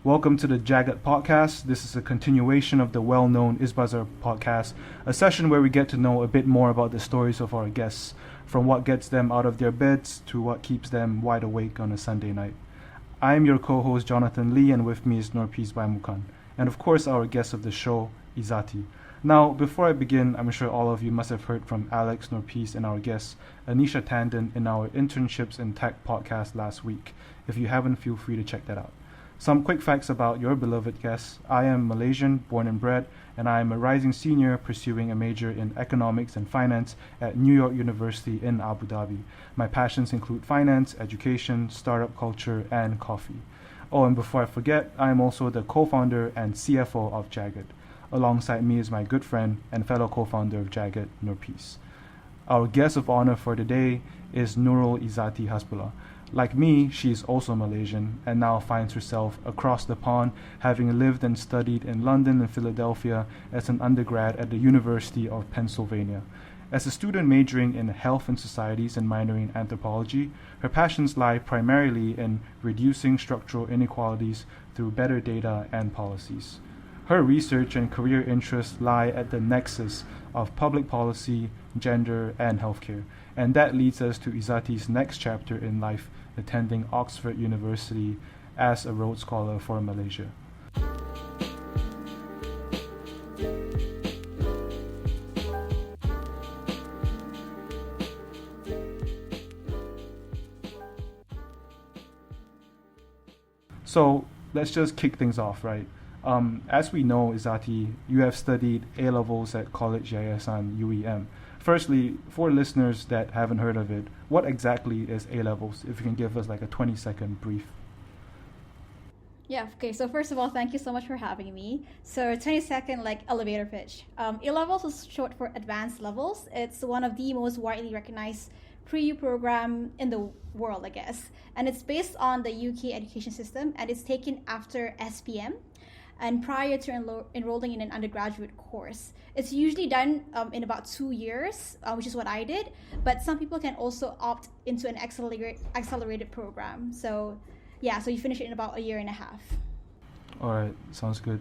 Welcome to the Jagged Podcast. This is a continuation of the well-known Isbazar podcast, a session where we get to know a bit more about the stories of our guests, from what gets them out of their beds to what keeps them wide awake on a Sunday night. I am your co-host Jonathan Lee, and with me is Nurul Baimukan, and of course our guest of the show, Ezzaty. Now, before I begin, I'm sure all of you must have heard from Alex, Nurpees, and our guest, Anisha Tandon, in our Internships in Tech podcast last week. If you haven't, feel free to check that out. Some quick facts about your beloved guest. I am Malaysian, born and bred, and I am a rising senior pursuing a major in economics and finance at New York University in Abu Dhabi. My passions include finance, education, startup culture, and coffee. Oh, and before I forget, I am also the co-founder and CFO of Jagged. Alongside me is my good friend and fellow co-founder of Jagged, Nurpees. Our guest of honor for today is Nurul Ezzaty Hasbullah. Like me, she is also Malaysian and now finds herself across the pond, having lived and studied in London and Philadelphia as an undergrad at the University of Pennsylvania. As a student majoring in health and societies and minoring in anthropology, her passions lie primarily in reducing structural inequalities through better data and policies. Her research and career interests lie at the nexus of public policy, gender, and healthcare. And that leads us to Ezzaty's next chapter in life, attending Oxford University as a Rhodes Scholar for Malaysia. So let's just kick things off, right? As we know, Ezzaty, you have studied A-levels at College Yayasan UEM. Firstly, for listeners that haven't heard of it, what exactly is A-levels? If you can give us like a 20-second brief. Yeah, okay, so first of all, thank you so much for having me. So 20-second elevator pitch. A-levels is short for advanced levels. It's one of the most widely recognized pre-U program in the world, I guess. And it's based on the UK education system, and it's taken after SPM and prior to enrolling in an undergraduate course. It's usually done in about 2 years, which is what I did, but some people can also opt into an accelerated program. So yeah, so you finish it in about 1.5 years. All right, sounds good.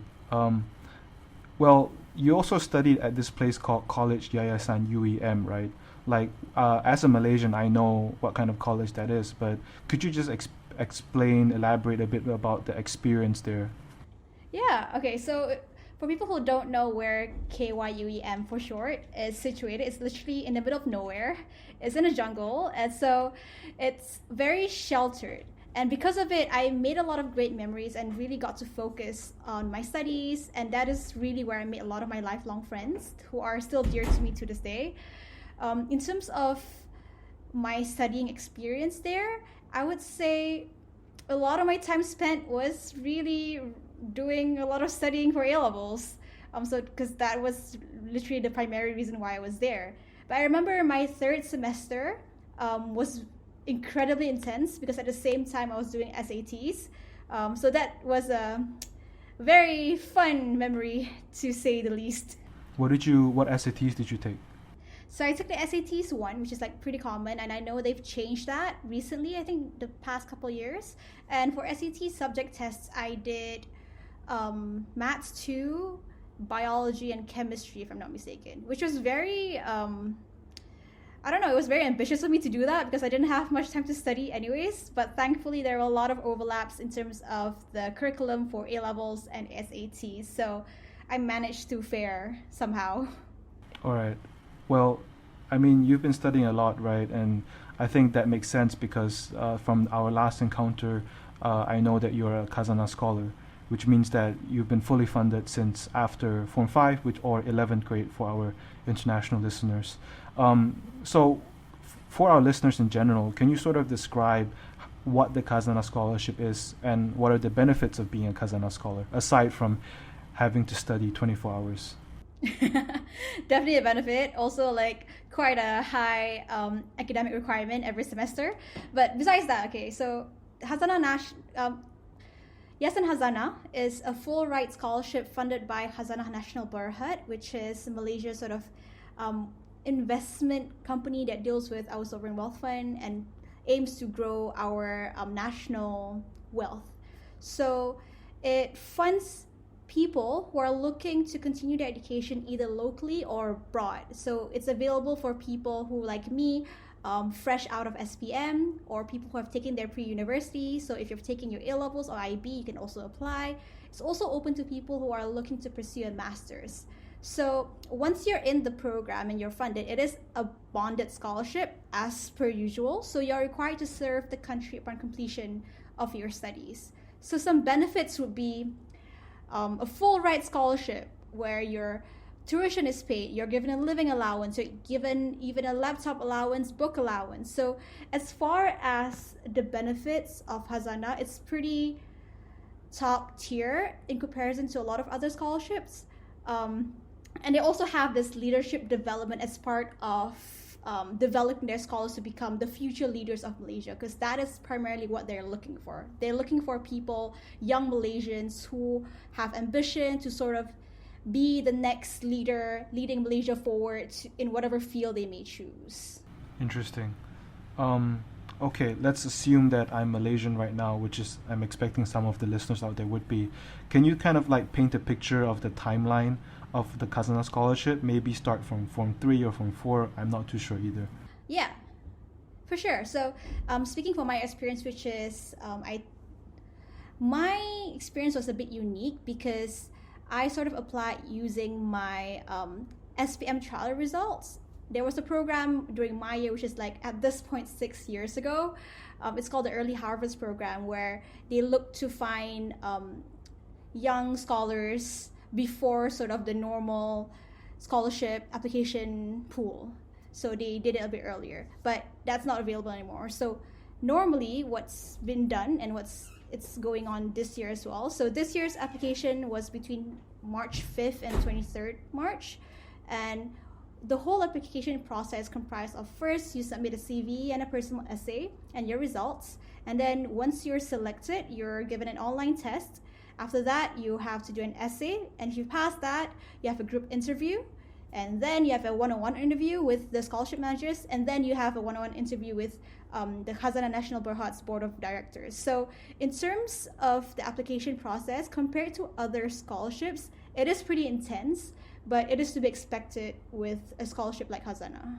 Well, you also studied at this place called College Yayasan UEM, right? As a Malaysian, I know what kind of college that is, but could you just elaborate a bit about the experience there? Yeah, okay, so for people who don't know where KYUEM for short is situated, it's literally in the middle of nowhere. It's in a jungle, and so it's very sheltered. And because of it, I made a lot of great memories and really got to focus on my studies, and that is really where I made a lot of my lifelong friends who are still dear to me to this day. In terms of my studying experience there, I would say a lot of my time spent was really doing a lot of studying for A-levels. So because that was literally the primary reason why I was there. But I remember my third semester was incredibly intense because at the same time I was doing SATs. So that was a very fun memory, to say the least. What SATs did you take? So I took the SATs 1, which is pretty common, and I know they've changed that recently, I think the past couple of years. And for SAT subject tests, I did Maths 2, Biology, and Chemistry, if I'm not mistaken, which was very, it was very ambitious of me to do that because I didn't have much time to study anyways, but thankfully there were a lot of overlaps in terms of the curriculum for A-levels and SATs, so I managed to fare somehow. All right. Well, I mean, you've been studying a lot, right? And I think that makes sense because from our last encounter, I know that you're a Khazanah Scholar, which means that you've been fully funded since after Form 5, or 11th grade for our international listeners. So for our listeners in general, can you sort of describe what the Khazanah Scholarship is and what are the benefits of being a Khazanah Scholar, aside from having to study 24 hours? Definitely a benefit. Also, quite a high academic requirement every semester. But besides that, okay, so Yayasan Khazanah is a full ride scholarship funded by Khazanah National Berhad, which is Malaysia's sort of investment company that deals with our sovereign wealth fund and aims to grow our national wealth. So it funds people who are looking to continue their education either locally or abroad. So it's available for people who, like me, fresh out of SPM, or people who have taken their pre-university. So if you're taking your A-levels or IB, you can also apply. It's also open to people who are looking to pursue a master's. So once you're in the program and you're funded, it is a bonded scholarship as per usual. So you're required to serve the country upon completion of your studies. So some benefits would be a full ride scholarship where your tuition is paid, you're given a living allowance, you're given even a laptop allowance, book allowance. So as far as the benefits of Khazanah, it's pretty top tier in comparison to a lot of other scholarships. And they also have this leadership development as part of developing their scholars to become the future leaders of Malaysia, because that is primarily what they're looking for. They're looking for people, young Malaysians who have ambition to sort of be the next leader, leading Malaysia forward in whatever field they may choose. Interesting. Okay, let's assume that I'm Malaysian right now, which is I'm expecting some of the listeners out there would be. Can you kind of like paint a picture of the timeline of the Khazanah scholarship? Maybe start from Form 3 or Form 4. I'm not too sure either. Yeah, for sure. So speaking from my experience, which is my experience was a bit unique because I sort of applied using my SPM trial results. There was a program during my year, which is like at this point 6 years ago. It's called the Early Harvest Program, where they look to find young scholars before sort of the normal scholarship application pool. So they did it a bit earlier, but that's not available anymore. So normally what's been done and it's going on this year as well. So this year's application was between March 5th and 23rd March. And the whole application process comprised of, first you submit a CV and a personal essay and your results. And then once you're selected, you're given an online test. After that, you have to do an essay. And if you pass that, you have a group interview. And then you have a one-on-one interview with the scholarship managers. And then you have a one-on-one interview with the Khazanah National Berhad's Board of Directors. So in terms of the application process, compared to other scholarships, it is pretty intense, but it is to be expected with a scholarship like Khazanah.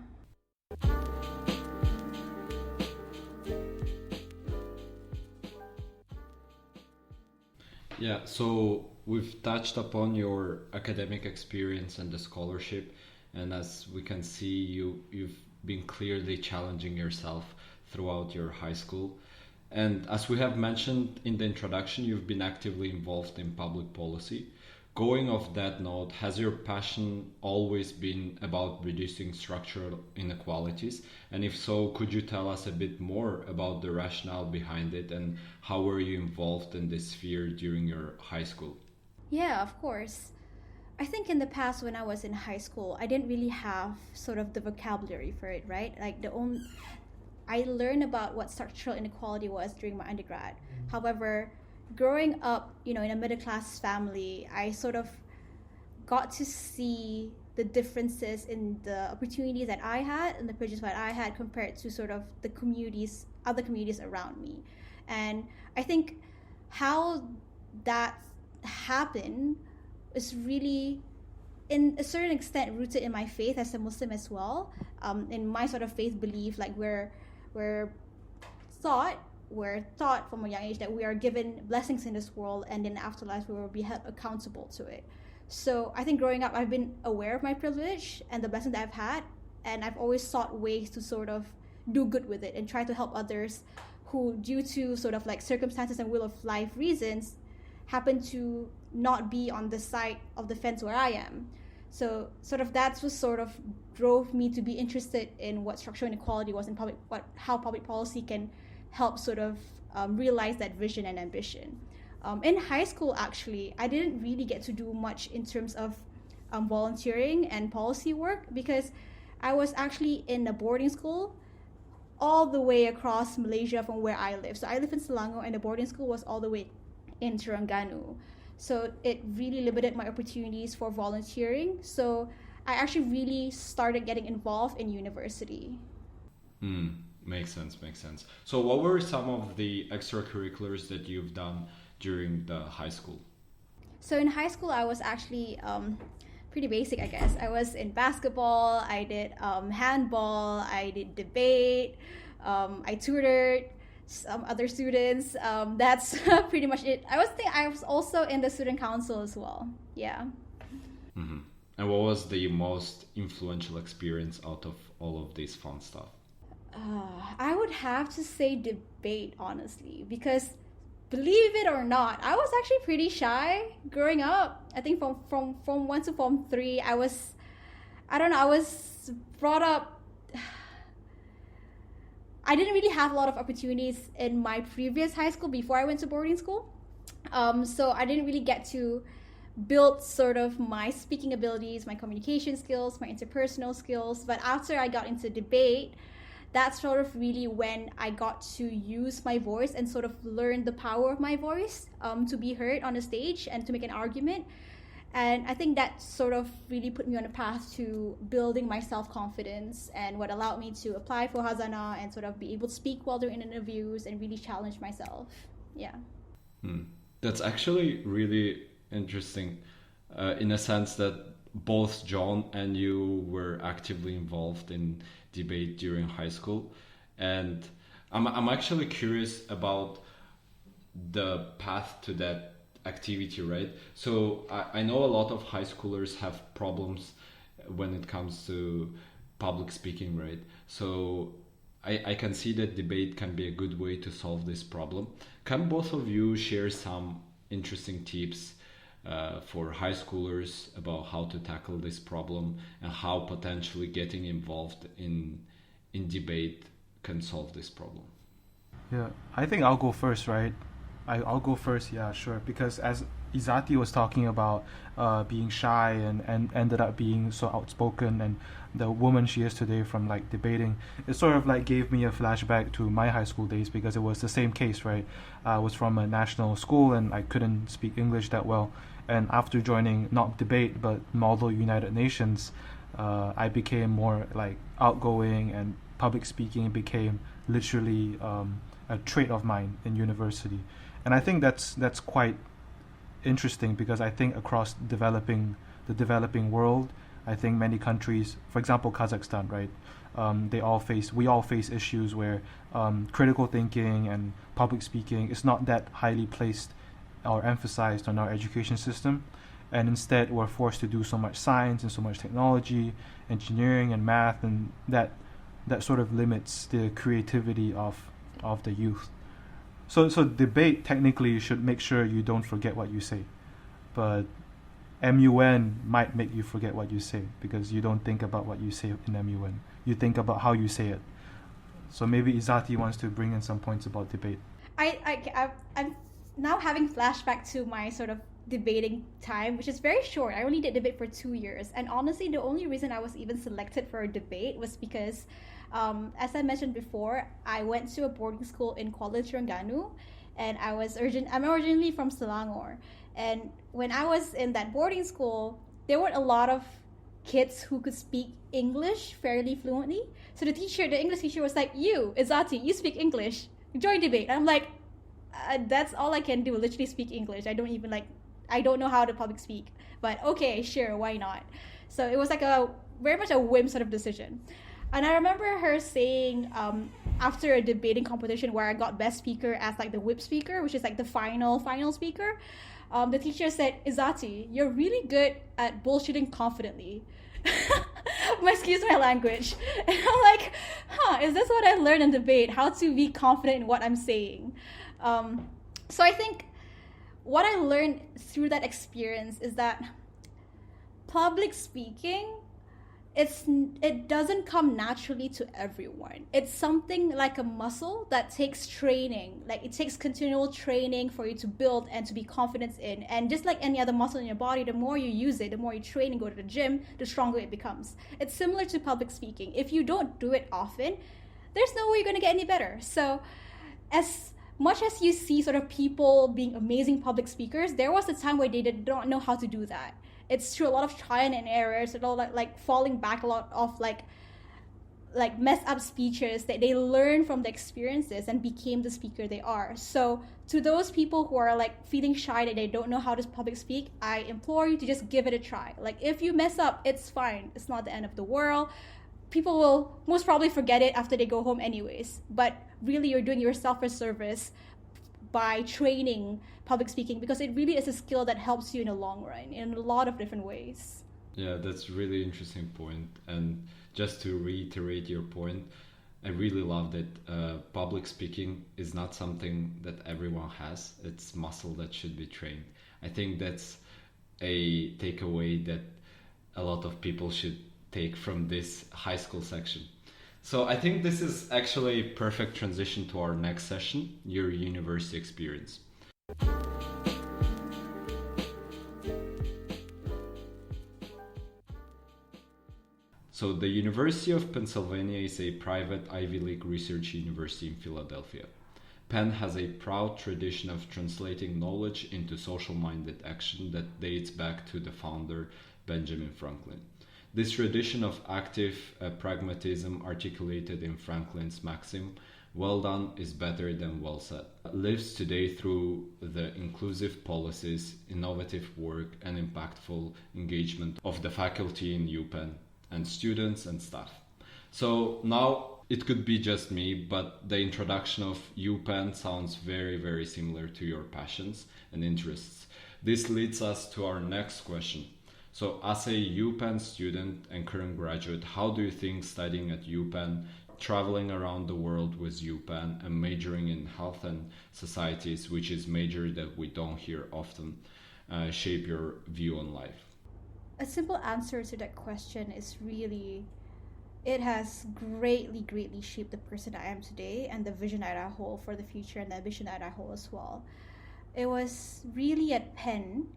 Yeah, so we've touched upon your academic experience and the scholarship, and as we can see, you've been clearly challenging yourself throughout your high school. And as we have mentioned in the introduction, you've been actively involved in public policy. Going off that note, has your passion always been about reducing structural inequalities? And if so, could you tell us a bit more about the rationale behind it and how were you involved in this sphere during your high school? Yeah, of course. I think in the past when I was in high school, I didn't really have sort of the vocabulary for it, right? I learned about what structural inequality was during my undergrad. However, growing up, in a middle-class family, I sort of got to see the differences in the opportunities that I had and the privileges that I had compared to sort of the other communities around me. And I think how that happened is really, in a certain extent, rooted in my faith as a Muslim as well. In my sort of faith belief, like we're taught from a young age that we are given blessings in this world, and in the afterlife we will be held accountable to it. So I think growing up, I've been aware of my privilege and the blessing that I've had, and I've always sought ways to sort of do good with it and try to help others who, due to sort of like circumstances and will of life reasons, happen to not be on the side of the fence where I am. So sort of that's what sort of drove me to be interested in what structural inequality was and how public policy can help sort of realize that vision and ambition. In high school, actually, I didn't really get to do much in terms of volunteering and policy work because I was actually in a boarding school all the way across Malaysia from where I live. So I live in Selangor, and the boarding school was all the way in Terengganu. So it really limited my opportunities for volunteering. So I actually really started getting involved in university. Makes sense. So what were some of the extracurriculars that you've done during the high school? So in high school, I was actually pretty basic, I guess. I was in basketball, I did handball, I did debate, I tutored some other students. That's pretty much it. I was also in the student council as well. Yeah. Mm-hmm. And what was the most influential experience out of all of this fun stuff? I would have to say debate, honestly, because believe it or not, I was actually pretty shy growing up. I think from Form 1 to Form 3, I was brought up. I didn't really have a lot of opportunities in my previous high school before I went to boarding school. So I didn't really get to build sort of my speaking abilities, my communication skills, my interpersonal skills. But after I got into debate, that's sort of really when I got to use my voice and sort of learn the power of my voice to be heard on the stage and to make an argument. And I think that sort of really put me on a path to building my self-confidence, and what allowed me to apply for Khazanah and sort of be able to speak while doing interviews and really challenge myself. Yeah. That's actually really interesting in a sense that both John and you were actively involved in debate during high school. And I'm actually curious about the path to that activity, right? So I know a lot of high schoolers have problems when it comes to public speaking, right? So I can see that debate can be a good way to solve this problem. Can both of you share some interesting tips for high schoolers about how to tackle this problem and how potentially getting involved in debate can solve this problem? Yeah, I think I'll go first, right? I'll go first, yeah, sure. Because as Ezzaty was talking about being shy and ended up being so outspoken, and the woman she is today from like debating, it sort of like gave me a flashback to my high school days, because it was the same case, right? I was from a national school and I couldn't speak English that well. And after joining not debate but Model United Nations, I became more like outgoing, and public speaking became literally a trait of mine in university. And I think that's quite interesting, because I think across the developing world, I think many countries, for example Kazakhstan, right, we all face issues where critical thinking and public speaking is not that highly placed or emphasized on our education system, and instead we're forced to do so much science and so much technology, engineering and math, and that sort of limits the creativity of the youth. So debate, technically you should make sure you don't forget what you say, but MUN might make you forget what you say, because you don't think about what you say in MUN. You think about how you say it. So maybe Ezzaty wants to bring in some points about debate. I'm now having flashback to my sort of debating time, which is very short. I only did debate for 2 years, and honestly the only reason I was even selected for a debate was because as I mentioned before, I went to a boarding school in Kuala Terengganu, and I'm originally from Selangor. And when I was in that boarding school, there weren't a lot of kids who could speak English fairly fluently. So the English teacher was like, "You, Ezzaty, you speak English. Join debate." And I'm like, that's all I can do, literally speak English. I don't know how to public speak. But okay, sure, why not? So it was like very much a whim sort of decision. And I remember her saying, after a debating competition where I got best speaker as like the whip speaker, which is like the final speaker, the teacher said, "Ezzaty, you're really good at bullshitting confidently." Excuse my language. And I'm like, is this what I learned in debate? How to be confident in what I'm saying? So I think what I learned through that experience is that public speaking, it doesn't come naturally to everyone. It's something like a muscle that takes training. Like it takes continual training for you to build and to be confident in. And just like any other muscle in your body, the more you use it, the more you train and go to the gym, the stronger it becomes. It's similar to public speaking. If you don't do it often, there's no way you're going to get any better. So as much as you see sort of people being amazing public speakers, there was a time where they did not know how to do that. It's through a lot of trial and errors, a lot like falling back, a lot of like like mess up speeches, that they learn from the experiences and became the speaker they are. So to those people who are like feeling shy that they don't know how to public speak, I implore you to just give it a try. Like if you mess up, it's fine. It's not the end of the world. People will most probably forget it after they go home anyways. But really you're doing yourself a service by training public speaking, because it really is a skill that helps you in the long run in a lot of different ways. Yeah, that's really interesting point. And just to reiterate your point, I really love that public speaking is not something that everyone has. It's muscle that should be trained. I think that's a takeaway that a lot of people should take from this high school section. So I think this is actually a perfect transition to our next session, your university experience. So the University of Pennsylvania is a private Ivy League research university in Philadelphia. Penn has a proud tradition of translating knowledge into social-minded action that dates back to the founder, Benjamin Franklin. This tradition of active pragmatism articulated in Franklin's maxim, "Well done is better than well said," lives today through the inclusive policies, innovative work, and impactful engagement of the faculty in UPenn and students and staff. So now it could be just me, but the introduction of UPenn sounds very, very similar to your passions and interests. This leads us to our next question. So as a UPenn student and current graduate, how do you think studying at UPenn, traveling around the world with UPenn, and majoring in health and societies, which is major that we don't hear often, shape your view on life? A simple answer to that question is really, it has greatly shaped the person I am today and the vision that I hold for the future and the ambition that I hold as well. It was really at Penn,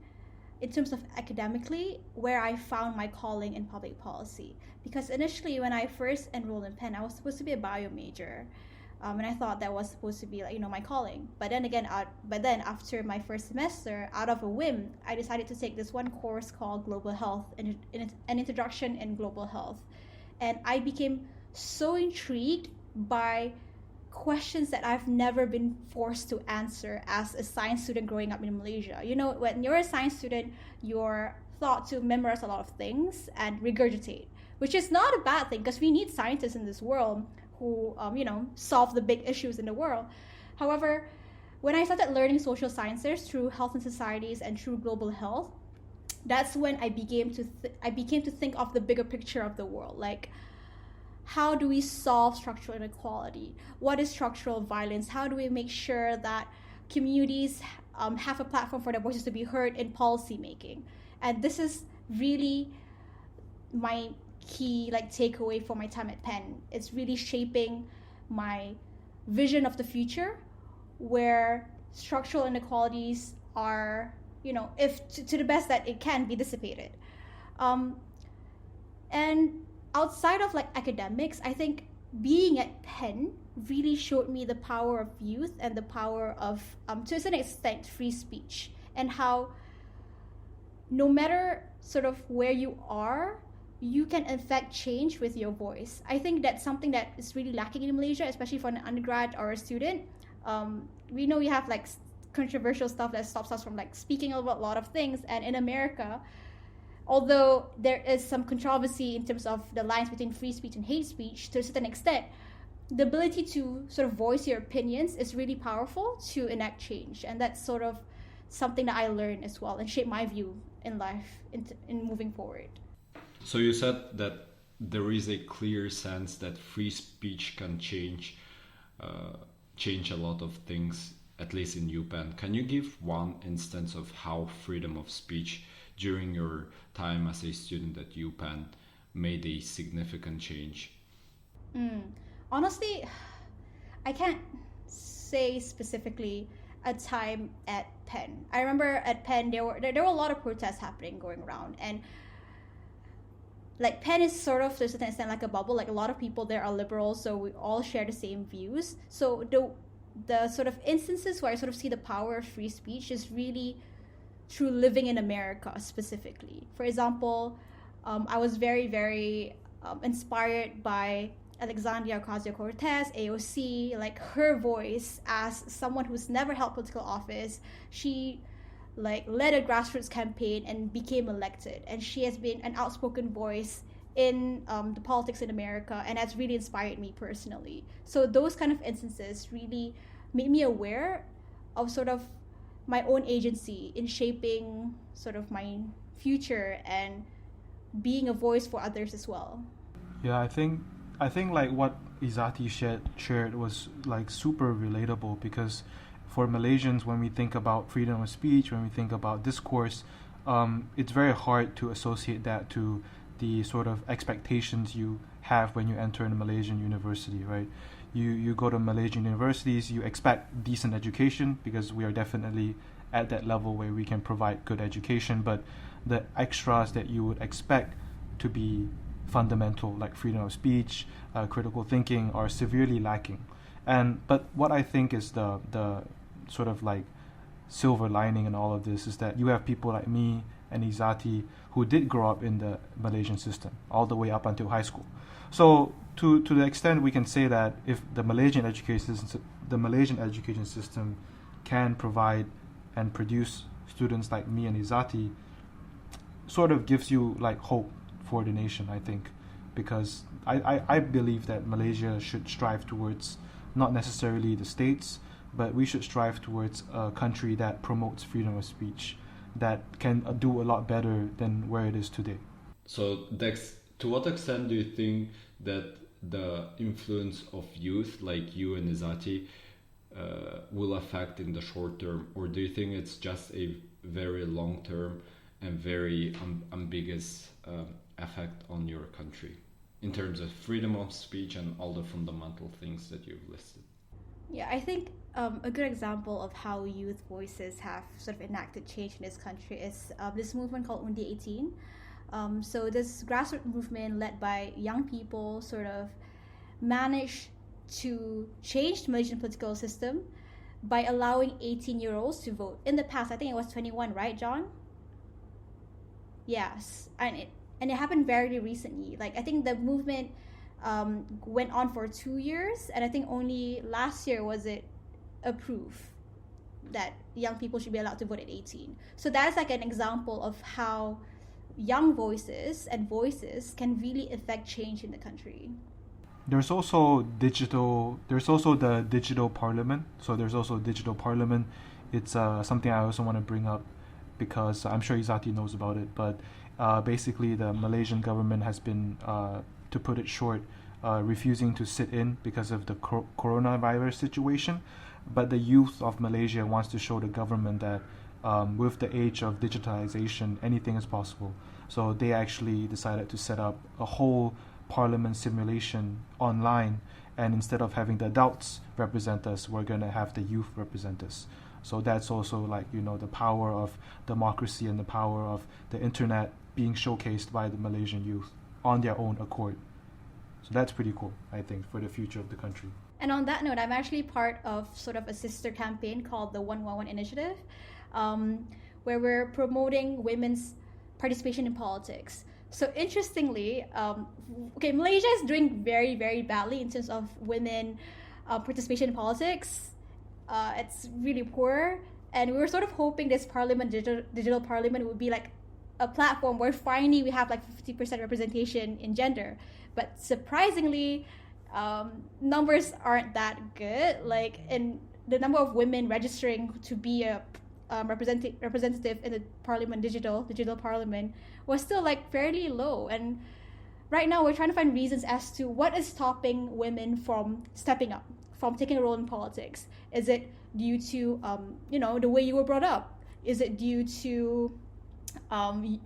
in terms of academically, where I found my calling in public policy. Because initially when I first enrolled in Penn, I was supposed to be a bio major. And I thought that was supposed to be like, my calling. But then after my first semester, out of a whim, I decided to take this one course called Global Health, an introduction in global health. And I became so intrigued by questions that I've never been forced to answer as a science student growing up in Malaysia. When you're a science student, you're taught to memorize a lot of things and regurgitate, which is not a bad thing because we need scientists in this world who, solve the big issues in the world. However, when I started learning social sciences through health and societies and through global health, that's when I became to think of the bigger picture of the world. Like, how do we solve structural inequality? What is structural violence? How do we make sure that communities have a platform for their voices to be heard in policy making? And this is really my key takeaway for my time at Penn. It's really shaping my vision of the future, where structural inequalities are, if to the best that it can be dissipated. And outside of academics, I think being at Penn really showed me the power of youth and the power of, to a certain extent, free speech, and how no matter sort of where you are, you can affect change with your voice. I think that's something that is really lacking in Malaysia, especially for an undergrad or a student. We know we have controversial stuff that stops us from speaking about a lot of things, and in America, although there is some controversy in terms of the lines between free speech and hate speech to a certain extent, the ability to sort of voice your opinions is really powerful to enact change. And that's sort of something that I learned as well and shaped my view in life in moving forward. So you said that there is a clear sense that free speech can change a lot of things, at least in UPenn. Can you give one instance of how freedom of speech during your time as a student at UPenn made a significant change? Honestly, I can't say specifically a time at Penn. I remember at Penn there were a lot of protests happening going around, and Penn is sort of to a certain extent like a bubble. A lot of people there are liberals, so we all share the same views. So the sort of instances where I sort of see the power of free speech is really through living in America specifically. For example, I was very, very inspired by Alexandria Ocasio-Cortez, AOC, like her voice as someone who's never held political office, she like led a grassroots campaign and became elected, and she has been an outspoken voice in the politics in America, and that's really inspired me personally. So those kind of instances really made me aware of sort of my own agency in shaping sort of my future and being a voice for others as well. Yeah, I think like what Ezzaty shared was like super relatable, because for Malaysians, when we think about freedom of speech, when we think about discourse, it's very hard to associate that to the sort of expectations you have when you enter a Malaysian university, right? You go to Malaysian universities, you expect decent education, because we are definitely at that level where we can provide good education, but the extras that you would expect to be fundamental, like freedom of speech, critical thinking, are severely lacking. But what I think is the sort of like silver lining in all of this is that you have people like me and Ezzaty who did grow up in the Malaysian system all the way up until high school. So to the extent we can say that if the Malaysian education system can provide and produce students like me and Ezzaty, sort of gives you like hope for the nation, I think, because I believe that Malaysia should strive towards not necessarily the states, but we should strive towards a country that promotes freedom of speech, that can do a lot better than where it is today. So, Dex, to what extent do you think that the influence of youth like you and Ezzaty will affect in the short term, or do you think it's just a very long term and very ambiguous effect on your country in terms of freedom of speech and all the fundamental things that you've listed? Yeah, I think a good example of how youth voices have sort of enacted change in this country is this movement called Undi 18. So this grassroots movement led by young people sort of managed to change the Malaysian political system by allowing 18-year-olds to vote. In the past, I think it was 21, right, John? Yes, and it happened very recently. Like, I think the movement went on for 2 years, and I think only last year was it approved that young people should be allowed to vote at 18. So that is like an example of how young voices and voices can really affect change in the country. There's also the digital parliament. So there's also digital parliament. It's something I also want to bring up because I'm sure Ezzaty knows about it. But basically, the Malaysian government has been, to put it short, refusing to sit in because of the coronavirus situation. But the youth of Malaysia wants to show the government that with the age of digitalization, anything is possible. So they actually decided to set up a whole parliament simulation online, and instead of having the adults represent us, we're going to have the youth represent us. So that's also like, the power of democracy and the power of the internet being showcased by the Malaysian youth on their own accord. So that's pretty cool, I think, for the future of the country. And on that note, I'm actually part of sort of a sister campaign called the 111 Initiative, where we're promoting women's participation in politics. So interestingly, Malaysia is doing very, very badly in terms of women participation in politics. It's really poor, and we were sort of hoping this digital parliament would be like a platform where finally we have like 50% representation in gender. But surprisingly, numbers aren't that good. Like, in the number of women registering to be a representative in the parliament, digital parliament, was still like fairly low. And right now we're trying to find reasons as to what is stopping women from stepping up, from taking a role in politics. Is it due to the way you were brought up? Is it due to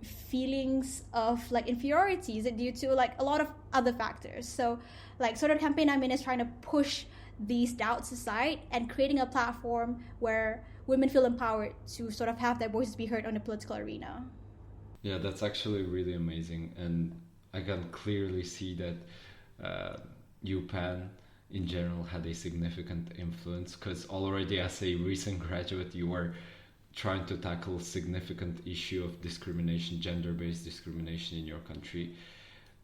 feelings of like inferiority? Is it due to like a lot of other factors? So like sort of campaign I'm in is trying to push these doubts aside and creating a platform where women feel empowered to sort of have their voices be heard on the political arena. Yeah, that's actually really amazing, and I can clearly see that UPenn in general had a significant influence, because already as a recent graduate you were trying to tackle significant issue of discrimination, gender-based discrimination in your country.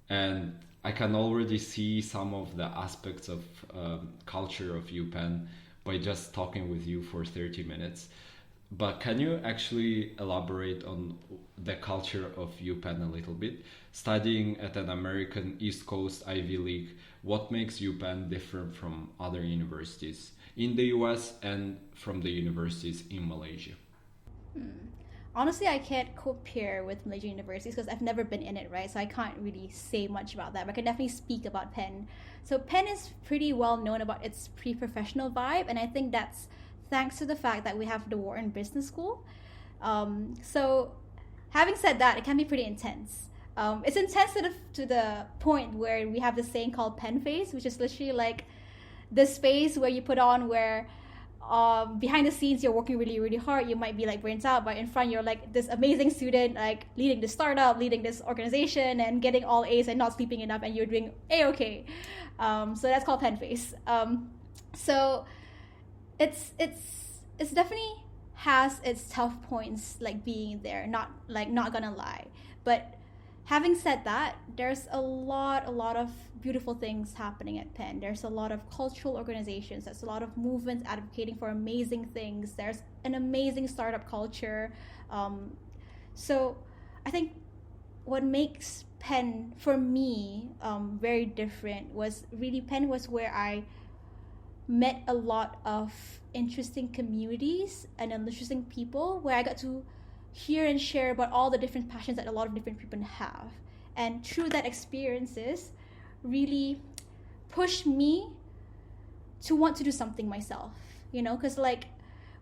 and I can already see some of the aspects of culture of UPenn by just talking with you for 30 minutes. But can you actually elaborate on the culture of UPenn a little bit? Studying at an American East Coast Ivy League, what makes UPenn different from other universities in the US and from the universities in Malaysia? Honestly, I can't compare with Malaysian universities because I've never been in it, right? So I can't really say much about that, but I can definitely speak about Penn. So Penn is pretty well known about its pre-professional vibe, and I think that's thanks to the fact that we have the Wharton Business School. So having said that, it can be pretty intense. It's intense to the point where we have this saying called Penn face, which is literally like this face where you put on where behind the scenes you're working really, really hard. You might be like burnt out, but in front you're like this amazing student, like leading the startup, leading this organization, and getting all A's and not sleeping enough, and you're doing A-okay. So that's called Penn face. So it's definitely has its tough points, like being there, not gonna lie. But having said that, there's a lot of beautiful things happening at Penn. There's a lot of cultural organizations. There's a lot of movements advocating for amazing things. There's an amazing startup culture. So I think what makes Penn, for me, very different was really Penn was where I met a lot of interesting communities and interesting people, where I got to hear and share about all the different passions that a lot of different people have. And through that experiences really pushed me to want to do something myself, because like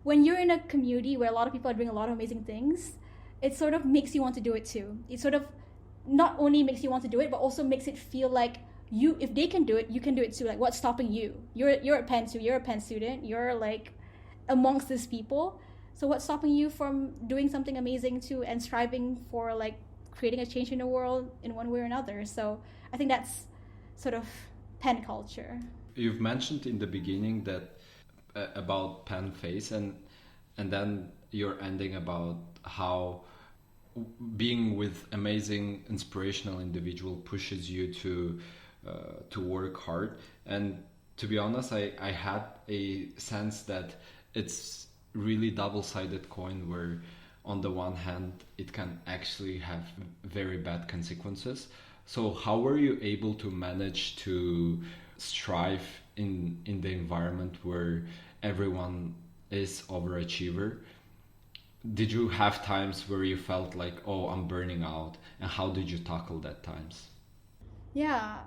when you're in a community where a lot of people are doing a lot of amazing things, it sort of makes you want to do it too. It sort of not only makes you want to do it, but also makes it feel like if they can do it, you can do it too. Like, what's stopping you? You're at Penn too. You're a Penn student. You're like amongst these people. So what's stopping you from doing something amazing too and striving for like creating a change in the world in one way or another? So I think that's sort of Penn culture. You've mentioned in the beginning that about Penn face, and then you're ending about how being with amazing, inspirational individual pushes you to work hard. And to be honest, I had a sense that it's really double-sided coin, where on the one hand it can actually have very bad consequences. So how were you able to manage to strive in the environment where everyone is overachiever? Did you have times where you felt like, oh, I'm burning out, and how did you tackle that times? Yeah,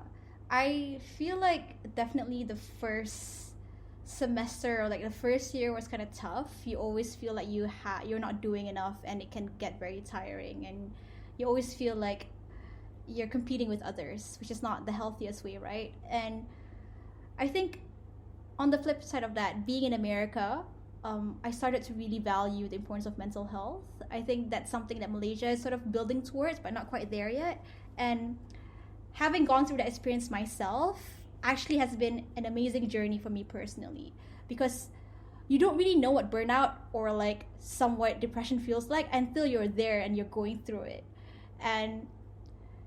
I feel like definitely the first semester or like the first year was kind of tough. You always feel like you're not doing enough, and it can get very tiring, and you always feel like you're competing with others, which is not the healthiest way, right? And I think on the flip side of that, being in America, I started to really value the importance of mental health. I think that's something that Malaysia is sort of building towards, but not quite there yet. And having gone through that experience myself actually has been an amazing journey for me personally, because you don't really know what burnout or like somewhat depression feels like until you're there and you're going through it. And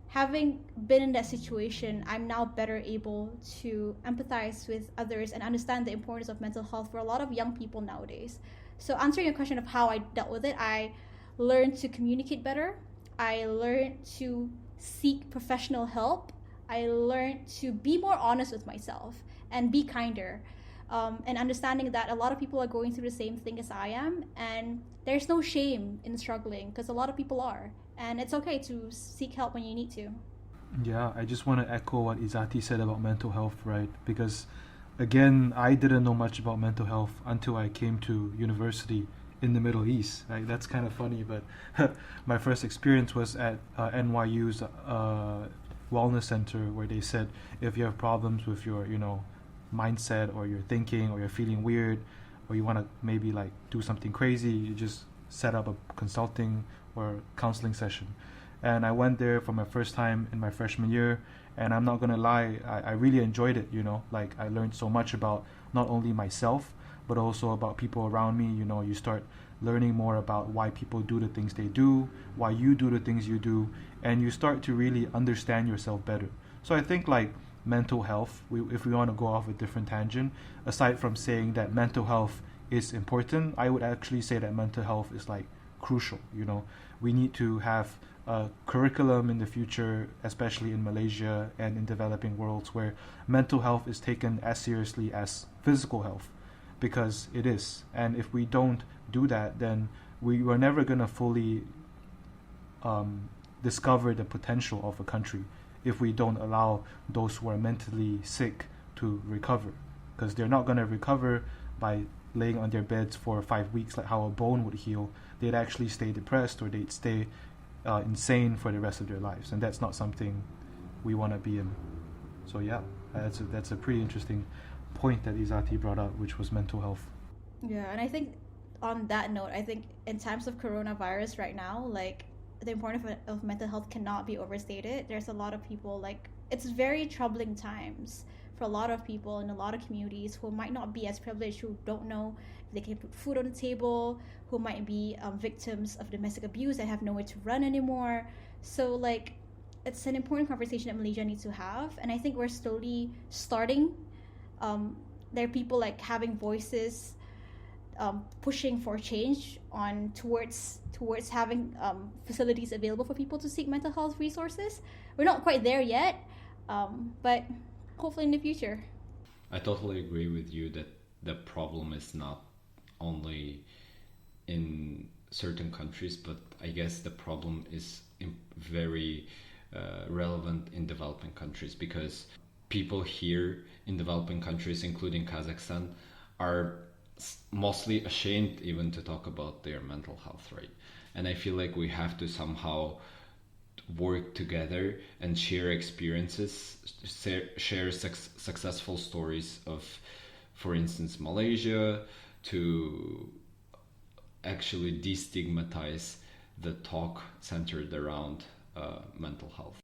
having been in that situation, I'm now better able to empathize with others and understand the importance of mental health for a lot of young people nowadays. So answering your question of how I dealt with it, I learned to communicate better. I learned to seek professional help. I learned to be more honest with myself and be kinder. And understanding that a lot of people are going through the same thing as I am, and there's no shame in struggling, because a lot of people are. And it's okay to seek help when you need to. Yeah, I just want to echo what Ezzaty said about mental health, right? Because, again, I didn't know much about mental health until I came to university in the Middle East. Right? That's kind of funny, but my first experience was at NYU's wellness center, where they said if you have problems with your, mindset, or your thinking, or you're feeling weird, or you want to maybe like do something crazy, you just set up a consulting or counseling session. And I went there for my first time in my freshman year, and I'm not gonna lie, I really enjoyed it. Like I learned so much about not only myself, but also about people around me. You know, you start learning more about why people do the things they do, why you do the things you do, and you start to really understand yourself better. So I think like mental health, if we want to go off a different tangent, aside from saying that mental health is important, I would actually say that mental health is like crucial. You know, we need to have a curriculum in the future, especially in Malaysia and in developing worlds, where mental health is taken as seriously as physical health, because it is. And if we don't do that, then we are never going to fully discover the potential of a country if we don't allow those who are mentally sick to recover, because they're not going to recover by laying on their beds for 5 weeks like how a bone would heal. They'd actually stay depressed, or they'd stay insane for the rest of their lives, and that's not something we want to be in. So yeah, that's a pretty interesting point that Ezzaty brought up, which was mental health. Yeah, and I think on that note, I think in times of coronavirus right now, like the importance of mental health cannot be overstated. There's a lot of people, like, it's very troubling times for a lot of people in a lot of communities who might not be as privileged, who don't know if they can put food on the table, who might be victims of domestic abuse and have nowhere to run anymore. So like, it's an important conversation that Malaysia needs to have, and I think we're slowly starting. There are people like having voices, pushing for change on towards having facilities available for people to seek mental health resources. We're not quite there yet, but hopefully in the future. I totally agree with you that the problem is not only in certain countries, but I guess the problem is very relevant in developing countries, because people here in developing countries, including Kazakhstan, are mostly ashamed even to talk about their mental health, right? And I feel like we have to somehow work together and share experiences, share successful stories of, for instance, Malaysia, to actually destigmatize the talk centered around mental health.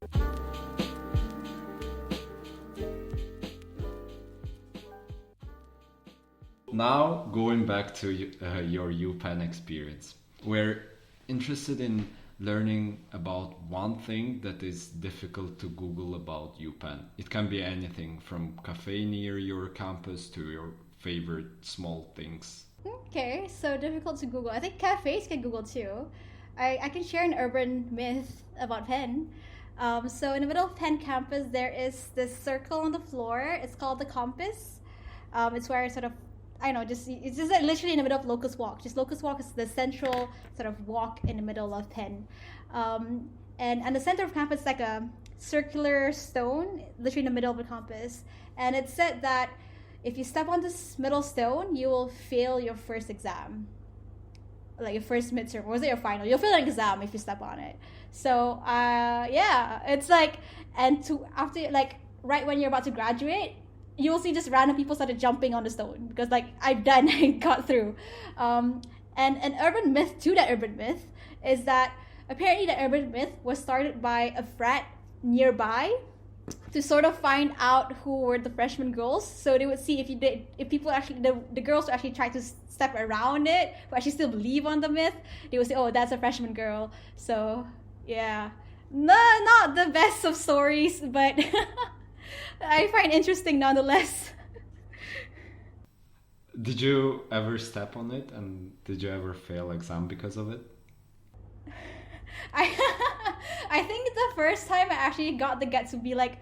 Now, going back to your UPenn experience, we're interested in learning about one thing that is difficult to Google about UPenn. It can be anything from cafe near your campus to your favorite small things. Okay, so difficult to Google. I think cafes can Google too. I can share an urban myth about Penn. So in the middle of Penn campus, there is this circle on the floor. It's called the compass. It's where sort of, I don't know, it's just like literally in the middle of Locust Walk. Just Locust Walk is the central sort of walk in the middle of Penn. And the center of campus is like a circular stone, literally in the middle of the campus. And it's said that if you step on this middle stone, you will fail your first exam. Like your first midterm, or was it your final? You'll fail an exam if you step on it. So, yeah, it's like, and after, like, right when you're about to graduate, you will see just random people started jumping on the stone because, like, I've done, I got through. And an urban myth to that urban myth is that apparently the urban myth was started by a frat nearby to sort of find out who were the freshman girls. So they would see if people actually, the girls who actually try to step around it, but actually still believe on the myth, they would say, oh, that's a freshman girl. So, yeah. No, not the best of stories, but I find interesting nonetheless. Did you ever step on it, and did you ever fail exam because of it? I think the first time I actually got the guts to be like,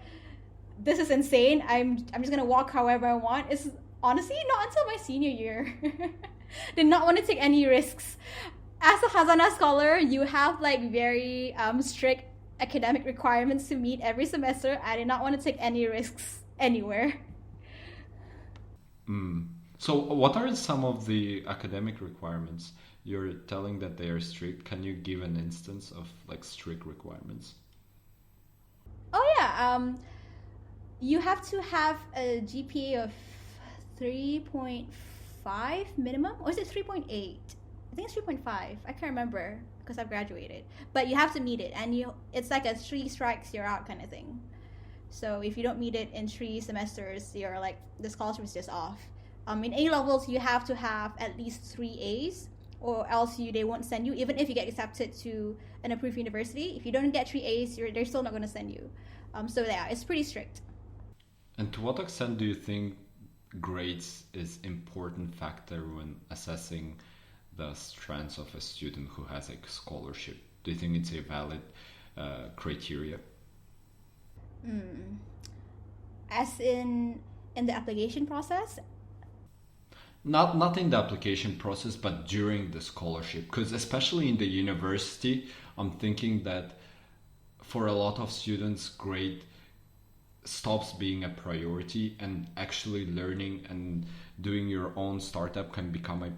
this is insane, I'm just gonna walk however I want, is honestly not until my senior year. Did not want to take any risks. As a Khazanah scholar, you have like very strict academic requirements to meet every semester. I did not want to take any risks anywhere. So what are some of the academic requirements? You're telling that they are strict. Can you give an instance of like strict requirements? Oh yeah, you have to have a GPA of 3.5 minimum, or is it 3.8? I think it's 3.5. I can't remember because I've graduated. But you have to meet it, and it's like a 3 strikes, you're out kind of thing. So if you don't meet it in 3 semesters, you're like, the scholarship is just off. In A levels, you have to have at least 3 A's, or else they won't send you, even if you get accepted to an approved university. If you don't get 3 A's, they're still not going to send you. So yeah, it's pretty strict. And to what extent do you think grades is important factor when assessing the strengths of a student who has a scholarship? Do you think it's a valid criteria? As in the application process? Not in the application process, but during the scholarship. Because especially in the university, I'm thinking that for a lot of students, grade stops being a priority, and actually learning and doing your own startup can become a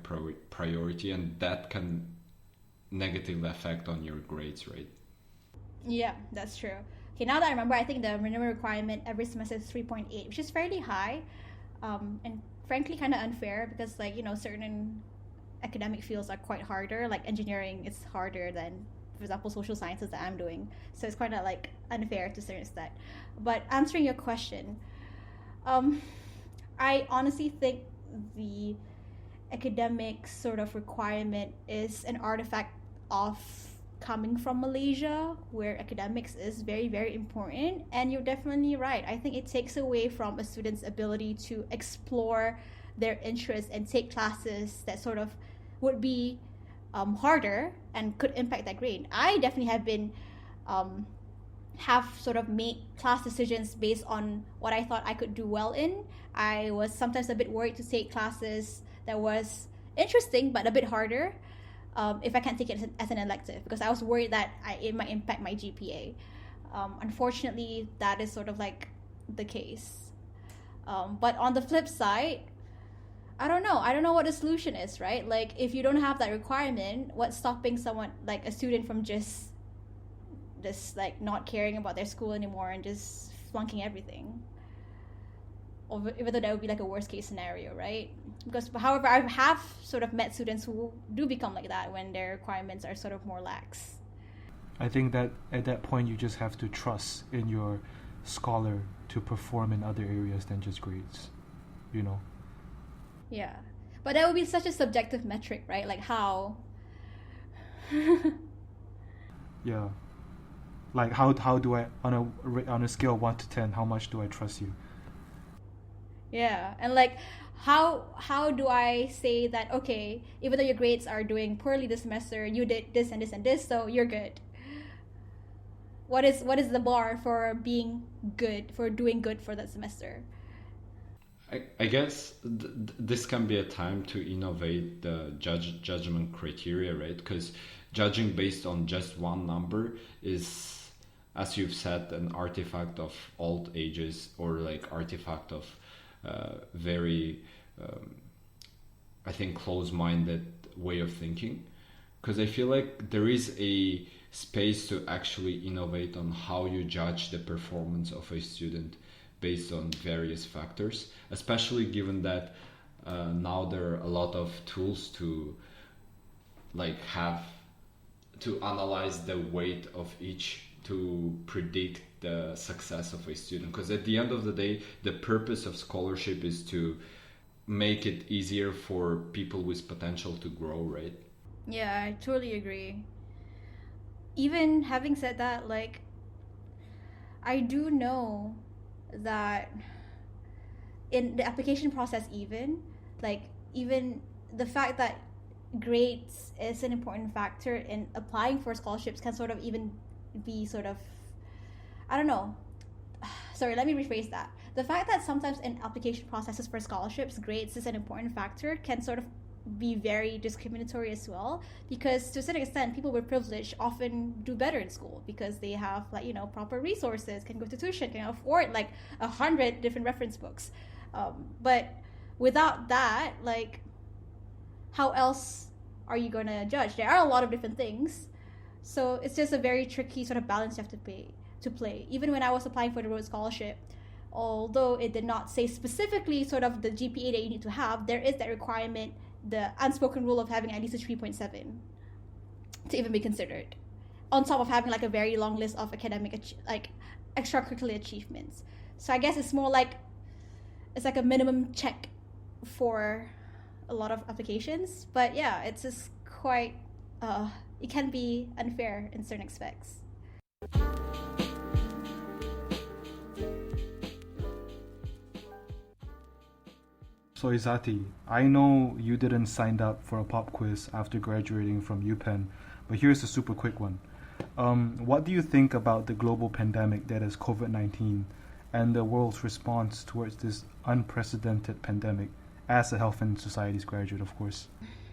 priority, and that can negatively affect on your grades, right? Yeah, that's true. Okay, now that I remember, I think the minimum requirement every semester is 3.8, which is fairly high, and frankly kind of unfair, because certain academic fields are quite harder. Like engineering is harder than, for example, social sciences that I'm doing. So it's kind of unfair to a certain extent. But answering your question, I honestly think the academic sort of requirement is an artifact of coming from Malaysia, where academics is very, very important. And you're definitely right. I think it takes away from a student's ability to explore their interests and take classes that sort of would be harder and could impact that grade. I definitely have been have sort of made class decisions based on what I thought I could do well in. I was sometimes a bit worried to take classes that was interesting but a bit harder, if I can't take it as an elective, because I was worried that it might impact my GPA. Unfortunately, that is sort of the case. But on the flip side, I don't know what the solution is, right? If you don't have that requirement, what's stopping someone, a student, from just not caring about their school anymore and just flunking everything? Even though that would be a worst case scenario, right? Because, however, I have sort of met students who do become like that when their requirements are sort of more lax. I think that at that point you just have to trust in your scholar to perform in other areas than just grades, Yeah, but that would be such a subjective metric, right? How? Yeah, how do I, on a scale of 1 to 10, how much do I trust you? Yeah, and how do I say that, okay, even though your grades are doing poorly this semester, you did this and this and this, so you're good? What is the bar for being good, for doing good for that semester? I guess this can be a time to innovate the judgment criteria, right? Because judging based on just one number is, as you've said, an artifact of old ages, or artifact of very, I think, close-minded way of thinking. Because I feel like there is a space to actually innovate on how you judge the performance of a student based on various factors, especially given that now there are a lot of tools to have to analyze the weight of each to predict the success of a student. Because at the end of the day, the purpose of scholarship is to make it easier for people with potential to grow, right? Yeah, I totally agree. Even having said that, I do know that in the application process, even the fact that grades is an important factor in applying for scholarships can sort of even be sort of, I don't know. Sorry, let me rephrase that. The fact that sometimes in application processes for scholarships, grades is an important factor can sort of be very discriminatory as well, because to a certain extent, people with privilege often do better in school because they have proper resources, can go to tuition, can afford 100 different reference books. But without that, how else are you gonna judge? There are a lot of different things, so it's just a very tricky sort of balance you have to play. Even when I was applying for the Rhodes Scholarship, although it did not say specifically sort of the GPA that you need to have, there is that requirement, the unspoken rule of having at least a 3.7 to even be considered, on top of having a very long list of academic extracurricular achievements. So I guess it's more it's a minimum check for a lot of applications. But yeah, it's just quite, it can be unfair in certain aspects. So Ezzaty, I know you didn't sign up for a pop quiz after graduating from UPenn, but here's a super quick one. What do you think about the global pandemic that is COVID-19 and the world's response towards this unprecedented pandemic as a Health and Societies graduate, of course?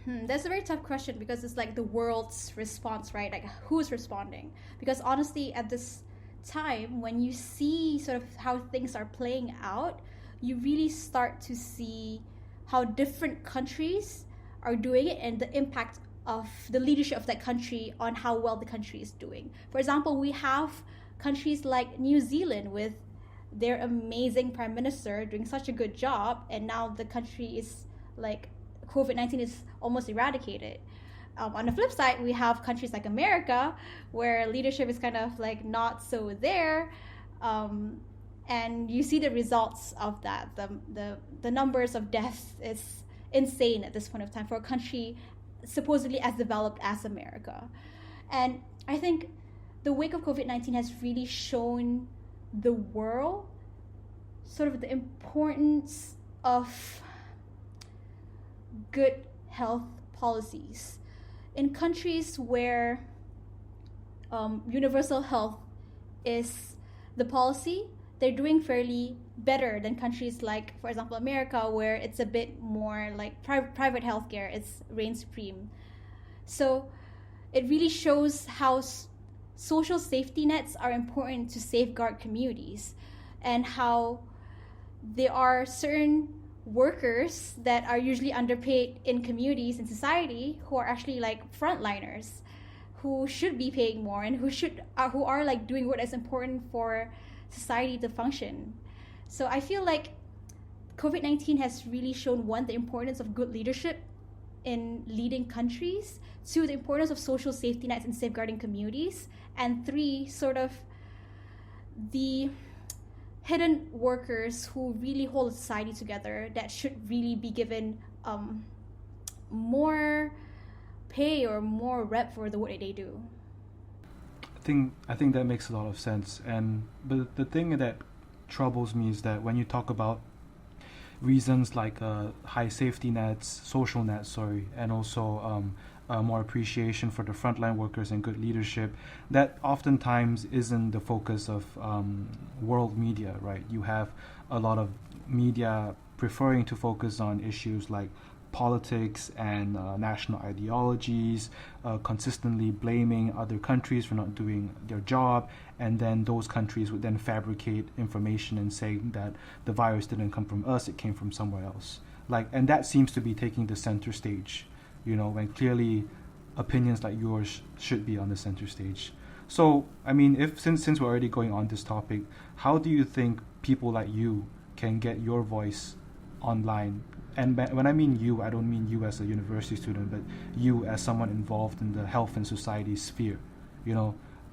That's a very tough question because it's like the world's response, right? Like who's responding? Because honestly, at this time, when you see sort of how things are playing out, you really start to see how different countries are doing it and the impact of the leadership of that country on how well the country is doing. For example, we have countries like New Zealand with their amazing prime minister doing such a good job, and now the country is like COVID-19 is almost eradicated. On the flip side, we have countries like America where leadership is kind of like not so there. And you see the results of that. The numbers of deaths is insane at this point of time for a country supposedly as developed as America. And I think the wake of COVID-19 has really shown the world sort of the importance of good health policies. In countries where universal health is the policy, they're doing fairly better than countries like, for example, America, where it's a bit more like private healthcare is reign supreme. So it really shows how social safety nets are important to safeguard communities, and how there are certain workers that are usually underpaid in communities and society who are actually like frontliners, who should be paying more and who are like doing what is important for society to function. So I feel like COVID-19 has really shown, one, the importance of good leadership in leading countries, two, the importance of social safety nets in safeguarding communities, and three, sort of the hidden workers who really hold society together that should really be given more pay or more rep for the work that they do. I think that makes a lot of sense. But the thing that troubles me is that when you talk about reasons like high safety nets, social nets, and also more appreciation for the frontline workers and good leadership, that oftentimes isn't the focus of world media, right? You have a lot of media preferring to focus on issues like politics and national ideologies, consistently blaming other countries for not doing their job, and then those countries would then fabricate information and say that the virus didn't come from us, it came from somewhere else. And that seems to be taking the center stage, when clearly opinions like yours should be on the center stage. So, I mean, since we're already going on this topic, how do you think people like you can get your voice online? And when I mean you, I don't mean you as a university student, but you as someone involved in the health and society sphere.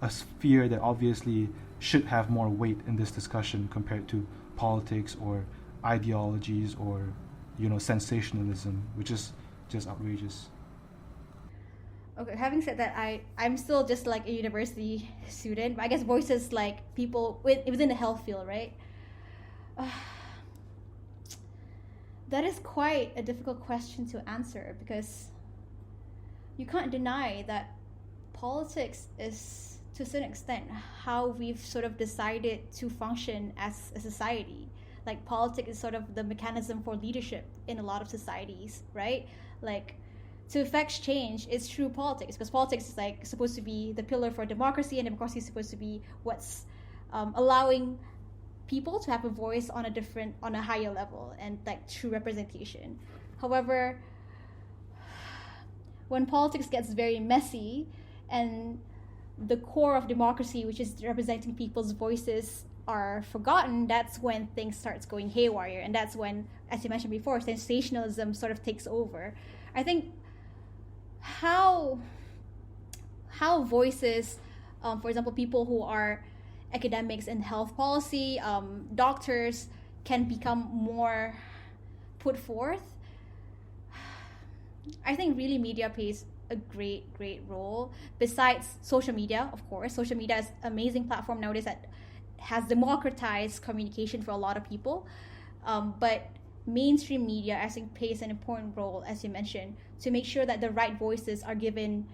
A sphere that obviously should have more weight in this discussion compared to politics or ideologies or, sensationalism, which is just outrageous. Okay, having said that, I'm still just like a university student, but I guess voices like people within the health field, right? That is quite a difficult question to answer, because you can't deny that politics is, to a certain extent, how we've sort of decided to function as a society. Like, politics is sort of the mechanism for leadership in a lot of societies, right? Like, to effect change is through politics, because politics is like supposed to be the pillar for democracy, and democracy is supposed to be what's allowing people to have a voice on a higher level and like true representation. However, when politics gets very messy and the core of democracy, which is representing people's voices, are forgotten, that's when things starts going haywire, and that's when, as you mentioned before, sensationalism sort of takes over. I think how voices, for example, people who are academics in health policy, doctors, can become more put forth, I think really media plays a great role. Besides social media, of course, social media is an amazing platform nowadays that has democratized communication for a lot of people. But mainstream media, I think, plays an important role, as you mentioned, to make sure that the right voices are given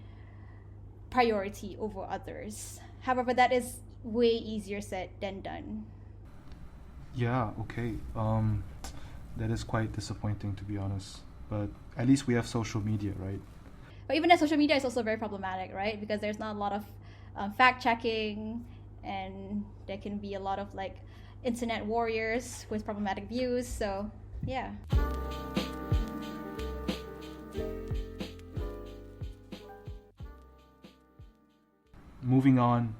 priority over others. However, that is way easier said than done. Yeah, okay. That is quite disappointing, to be honest. But at least we have social media, right? But even that social media is also very problematic, right? Because there's not a lot of fact checking, and there can be a lot of like internet warriors with problematic views. So yeah. Moving on,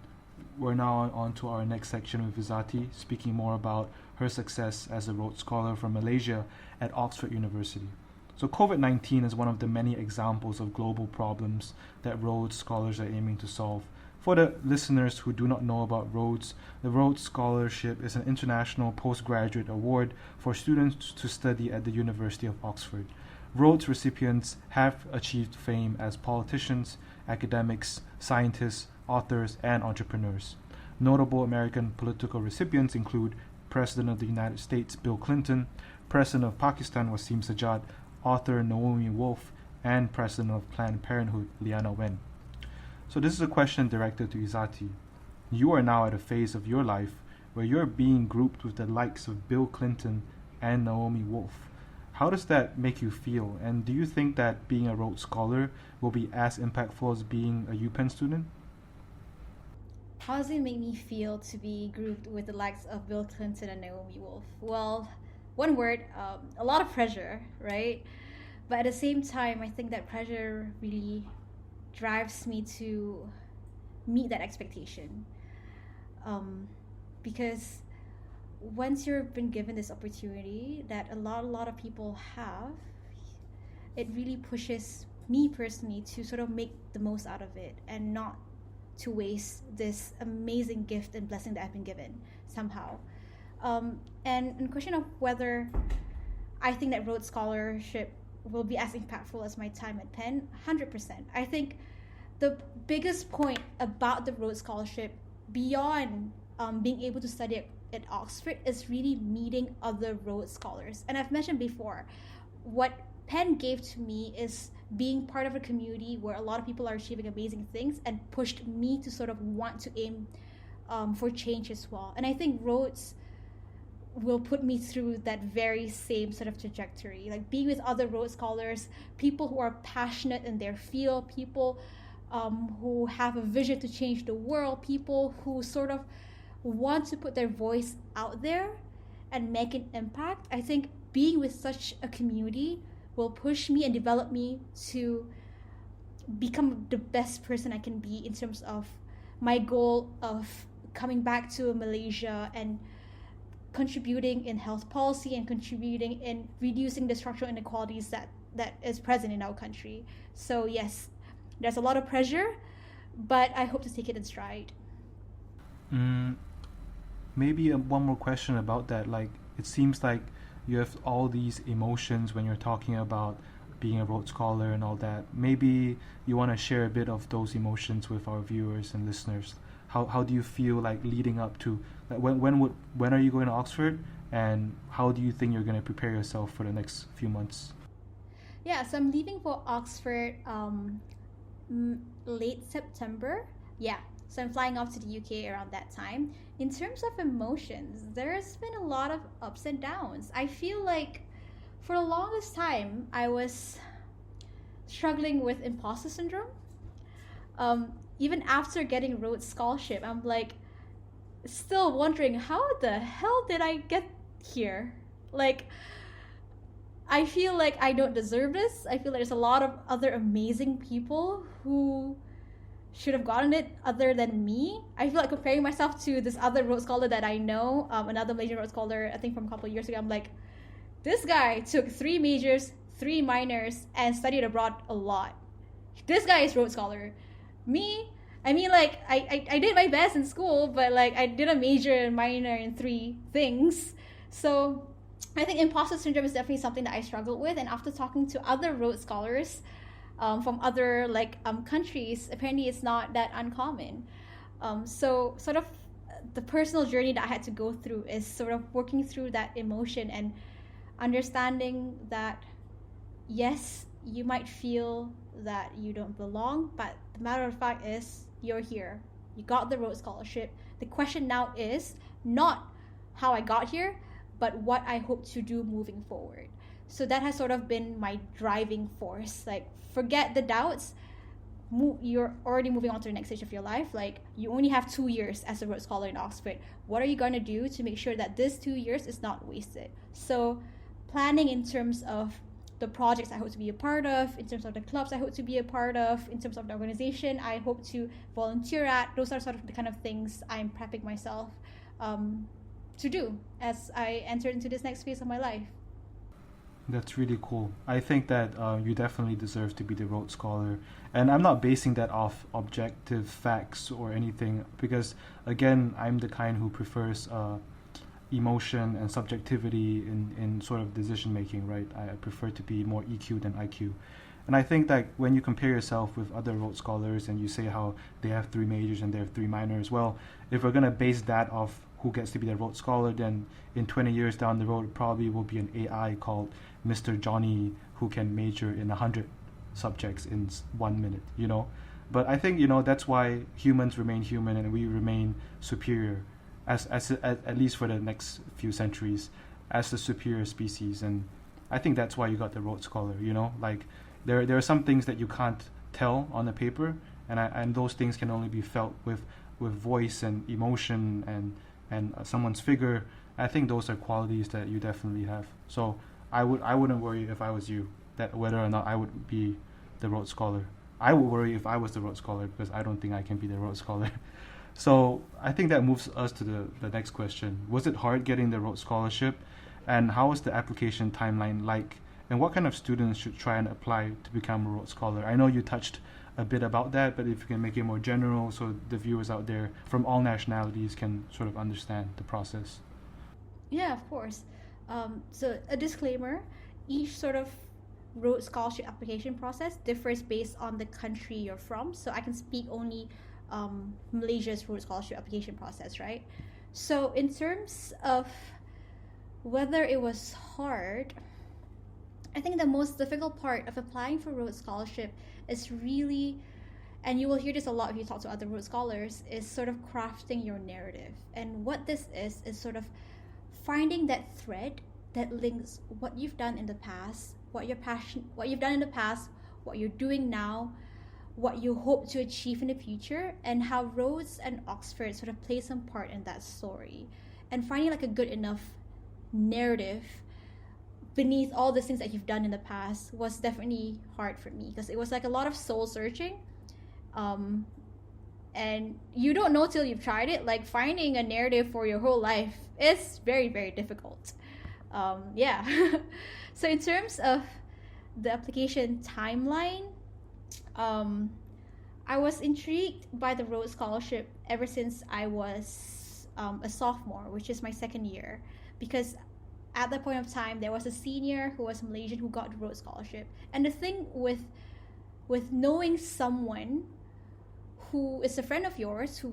we're now on to our next section with Ezzaty, speaking more about her success as a Rhodes Scholar from Malaysia at Oxford University. So COVID-19 is one of the many examples of global problems that Rhodes Scholars are aiming to solve. For the listeners who do not know about Rhodes, the Rhodes Scholarship is an international postgraduate award for students to study at the University of Oxford. Rhodes recipients have achieved fame as politicians, academics, scientists, authors, and entrepreneurs. Notable American political recipients include President of the United States Bill Clinton, President of Pakistan Wasim Sajjad, author Naomi Wolf, and President of Planned Parenthood Leana Wen. So this is a question directed to Ezzaty. You are now at a phase of your life where you're being grouped with the likes of Bill Clinton and Naomi Wolf. How does that make you feel? And do you think that being a Rhodes Scholar will be as impactful as being a UPenn student? How does it make me feel to be grouped with the likes of Bill Clinton and Naomi Wolf? Well, one word, a lot of pressure, right? But at the same time, I think that pressure really drives me to meet that expectation. Because once you've been given this opportunity that a lot of people have, it really pushes me personally to sort of make the most out of it and not to waste this amazing gift and blessing that I've been given somehow. And in question of whether I think that Rhodes Scholarship will be as impactful as my time at Penn, 100%. I think the biggest point about the Rhodes Scholarship, beyond being able to study at Oxford, is really meeting other Rhodes Scholars. And I've mentioned before, what Penn gave to me is being part of a community where a lot of people are achieving amazing things and pushed me to sort of want to aim for change as well. And I think Rhodes will put me through that very same sort of trajectory, like being with other Rhodes Scholars, people who are passionate in their field, people who have a vision to change the world, people who sort of want to put their voice out there and make an impact. I think being with such a community will push me and develop me to become the best person I can be in terms of my goal of coming back to Malaysia and contributing in health policy and contributing in reducing the structural inequalities that is present in our country. So yes, there's a lot of pressure, but I hope to take it in stride. Maybe one more question about that. Like, it seems like you have all these emotions when you're talking about being a Rhodes Scholar and all that. Maybe you want to share a bit of those emotions with our viewers and listeners. How do you feel like leading up to, like, when are you going to Oxford, and how do you think you're going to prepare yourself for the next few months? Yeah, so I'm leaving for Oxford late September. Yeah, so I'm flying off to the UK around that time. In terms of emotions, there's been a lot of ups and downs. I feel like for the longest time, I was struggling with imposter syndrome. Even after getting Rhodes Scholarship, I'm like still wondering, how the hell did I get here? Like, I feel like I don't deserve this. I feel like there's a lot of other amazing people who should have gotten it other than me. I feel like comparing myself to this other Rhodes Scholar that I know, another Malaysian Rhodes Scholar, I think from a couple of years ago, I'm like, this guy took 3 majors, 3 minors, and studied abroad a lot. This guy is Rhodes Scholar. Me, I mean, like, I did my best in school, but like I did a major and minor in 3 things. So I think imposter syndrome is definitely something that I struggled with. And after talking to other Rhodes scholars from other countries, apparently it's not that uncommon. So sort of the personal journey that I had to go through is sort of working through that emotion and understanding that, yes, you might feel that you don't belong, but the matter of fact is you're here. You got the Rhodes Scholarship. The question now is not how I got here, but what I hope to do moving forward. So that has sort of been my driving force. Like, forget the doubts. You're already moving on to the next stage of your life. Like, you only have 2 years as a Rhodes Scholar in Oxford. What are you going to do to make sure that this 2 years is not wasted? So planning in terms of the projects I hope to be a part of, in terms of the clubs I hope to be a part of, in terms of the organization I hope to volunteer at, those are sort of the kind of things I'm prepping myself to do as I enter into this next phase of my life. That's really cool. I think that you definitely deserve to be the Rhodes Scholar. And I'm not basing that off objective facts or anything, because, again, I'm the kind who prefers emotion and subjectivity in sort of decision making, right? I prefer to be more EQ than IQ. And I think that when you compare yourself with other Rhodes Scholars and you say how they have 3 majors and they have 3 minors, well, if we're going to base that off who gets to be the Rhodes Scholar, then in 20 years down the road, probably will be an AI called Mr. Johnny who can major in 100 subjects in 1 minute, you know? But I think, you know, that's why humans remain human and we remain superior, at least for the next few centuries, as the superior species. And I think that's why you got the Rhodes Scholar, you know? Like, there are some things that you can't tell on the paper, and those things can only be felt with voice and emotion and someone's figure. I think those are qualities that you definitely have. So I wouldn't worry if I was you that whether or not I would be the Rhodes Scholar. I would worry if I was the Rhodes Scholar, because I don't think I can be the Rhodes Scholar. So I think that moves us to the next question. Was it hard getting the Rhodes Scholarship? And how was the application timeline like? And what kind of students should try and apply to become a Rhodes Scholar? I know you touched a bit about that, but if you can make it more general so the viewers out there from all nationalities can sort of understand the process. Yeah, of course. So a disclaimer, each sort of Rhodes Scholarship application process differs based on the country you're from. So I can speak only Malaysia's Rhodes Scholarship application process, right? So in terms of whether it was hard, I think the most difficult part of applying for Rhodes Scholarship is really, and you will hear this a lot if you talk to other Rhodes Scholars, is sort of crafting your narrative. And what this is sort of finding that thread that links what you've done in the past, what you've done in the past, what you're doing now, what you hope to achieve in the future, and how Rhodes and Oxford sort of play some part in that story. And finding like a good enough narrative beneath all the things that you've done in the past was definitely hard for me, because it was like a lot of soul searching. And you don't know till you've tried it. Like, finding a narrative for your whole life is very, very difficult. Yeah. So in terms of the application timeline, I was intrigued by the Rhodes Scholarship ever since I was a sophomore, which is my second year, because at that point of time there was a senior who was Malaysian who got the Rhodes Scholarship. And the thing with knowing someone who is a friend of yours who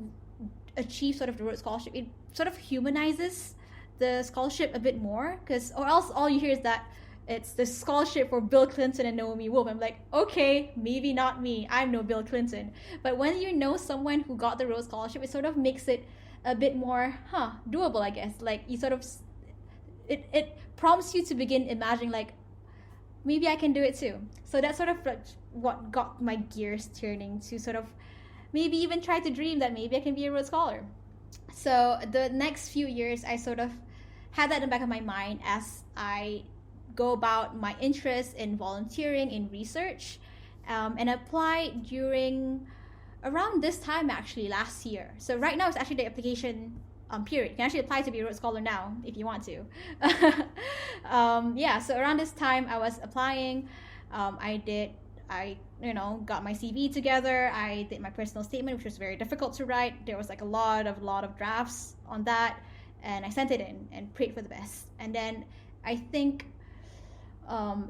achieved sort of the Rhodes Scholarship, it sort of humanizes the scholarship a bit more, because or else all you hear is that it's the scholarship for Bill Clinton and Naomi Wolf. I'm like, okay, maybe not me. I'm no Bill Clinton. But when you know someone who got the Rhodes Scholarship, it sort of makes it a bit more, doable, I guess. Like, you sort of, it prompts you to begin imagining, like, maybe I can do it too. So that's sort of like what got my gears turning to sort of maybe even try to dream that maybe I can be a Rhodes Scholar. So the next few years, I sort of had that in the back of my mind as I go about my interest in volunteering, in research, and applied during around this time, actually, last year. So right now it's actually the application period. You can actually apply to be a Rhodes Scholar now if you want to. Yeah, so around this time I was applying. I got my CV together. I did my personal statement, which was very difficult to write. There was like a lot of drafts on that, and I sent it in and prayed for the best. And then I think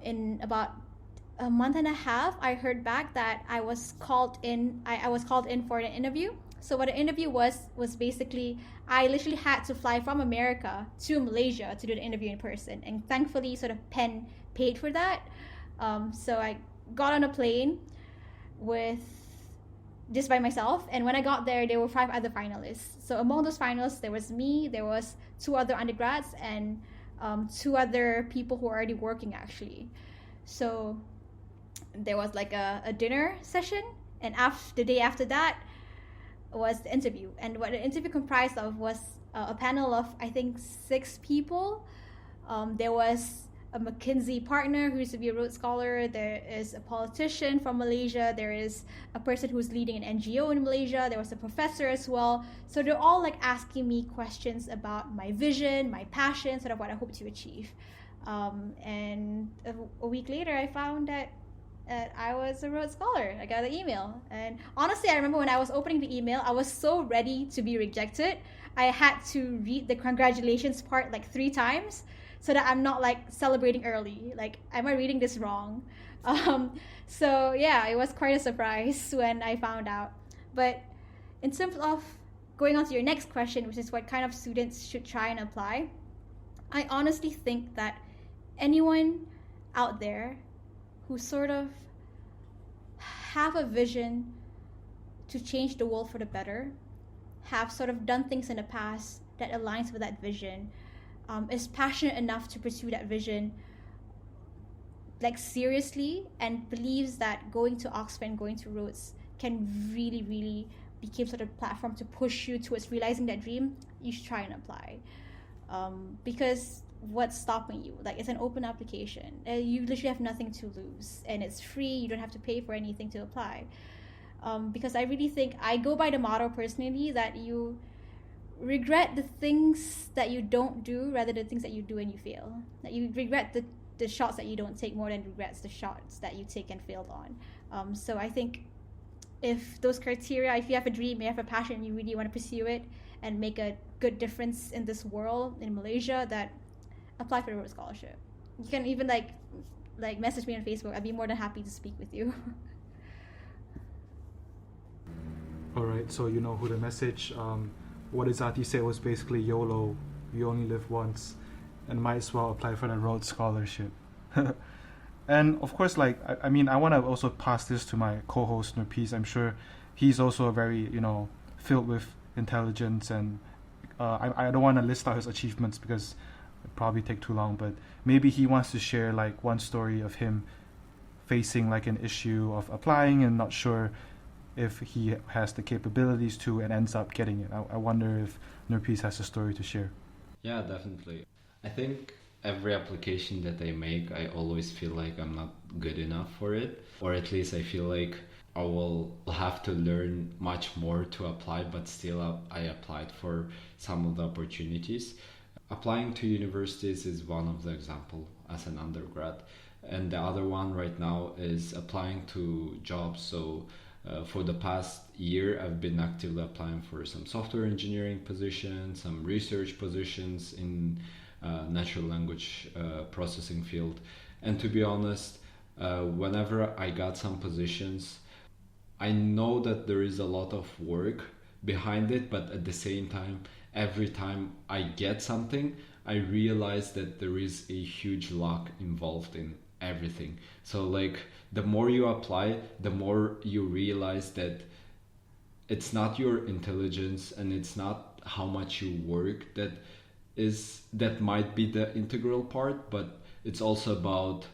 in about a month and a half, I heard back that I was called in. I was called in for an interview. So what the interview was basically I literally had to fly from America to Malaysia to do the interview in person, and thankfully, sort of Penn paid for that. So I got on a plane with just by myself, and when I got there were 5 other finalists. So among those finalists there was me, there was 2 other undergrads, and 2 other people who were already working actually. So there was like a dinner session, and the day after that was the interview. And what the interview comprised of was a panel of I think 6 people. There was a McKinsey partner who used to be a Rhodes Scholar. There is a politician from Malaysia. There is a person who's leading an NGO in Malaysia. There was a professor as well. So they're all like asking me questions about my vision, my passion, sort of what I hope to achieve. And a week later, I found that I was a Rhodes Scholar. I got an email. And honestly, I remember when I was opening the email, I was so ready to be rejected. I had to read the congratulations part like 3 times so that I'm not like celebrating early. Like, am I reading this wrong? So yeah, it was quite a surprise when I found out. But in terms of going on to your next question, which is what kind of students should try and apply, I honestly think that anyone out there who sort of have a vision to change the world for the better, have sort of done things in the past that aligns with that vision, is passionate enough to pursue that vision like seriously, and believes that going to Oxford and going to Rhodes can really, really become sort of platform to push you towards realizing that dream, you should try and apply. Because what's stopping you? Like, it's an open application. You literally have nothing to lose, and it's free. You don't have to pay for anything to apply. Because I really think I go by the motto personally that you regret the things that you don't do rather than things that you do and you fail. That you regret the shots that you don't take more than regrets the shots that you take and failed on. So I think if those criteria, if you have a dream, you have a passion, you really want to pursue it and make a good difference in this world, in Malaysia, that apply for the Rhodes Scholarship. You can even like message me on Facebook. I'd be more than happy to speak with you. Alright, so you know who to message. What Ezzaty said was basically YOLO, you only live once, and might as well apply for the Rhodes Scholarship. And of course, like, I mean, I want to also pass this to my co-host Nurul. I'm sure he's also very, filled with intelligence, and I don't want to list out his achievements because it'd probably take too long, but maybe he wants to share like one story of him facing like an issue of applying and not sure if he has the capabilities to and ends up getting it. I wonder if Nurul has a story to share. Yeah, definitely. I think every application that I make, I always feel like I'm not good enough for it, or at least I feel like I will have to learn much more to apply, but still I applied for some of the opportunities. Applying to universities is one of the example as an undergrad, and the other one right now is applying to jobs. So for the past year, I've been actively applying for some software engineering positions, some research positions in natural language processing field. And to be honest, whenever I got some positions, I know that there is a lot of work behind it, but at the same time, every time I get something, I realize that there is a huge luck involved in everything. So like, the more you apply, the more you realize that it's not your intelligence and it's not how much you work that might be the integral part, but it's also about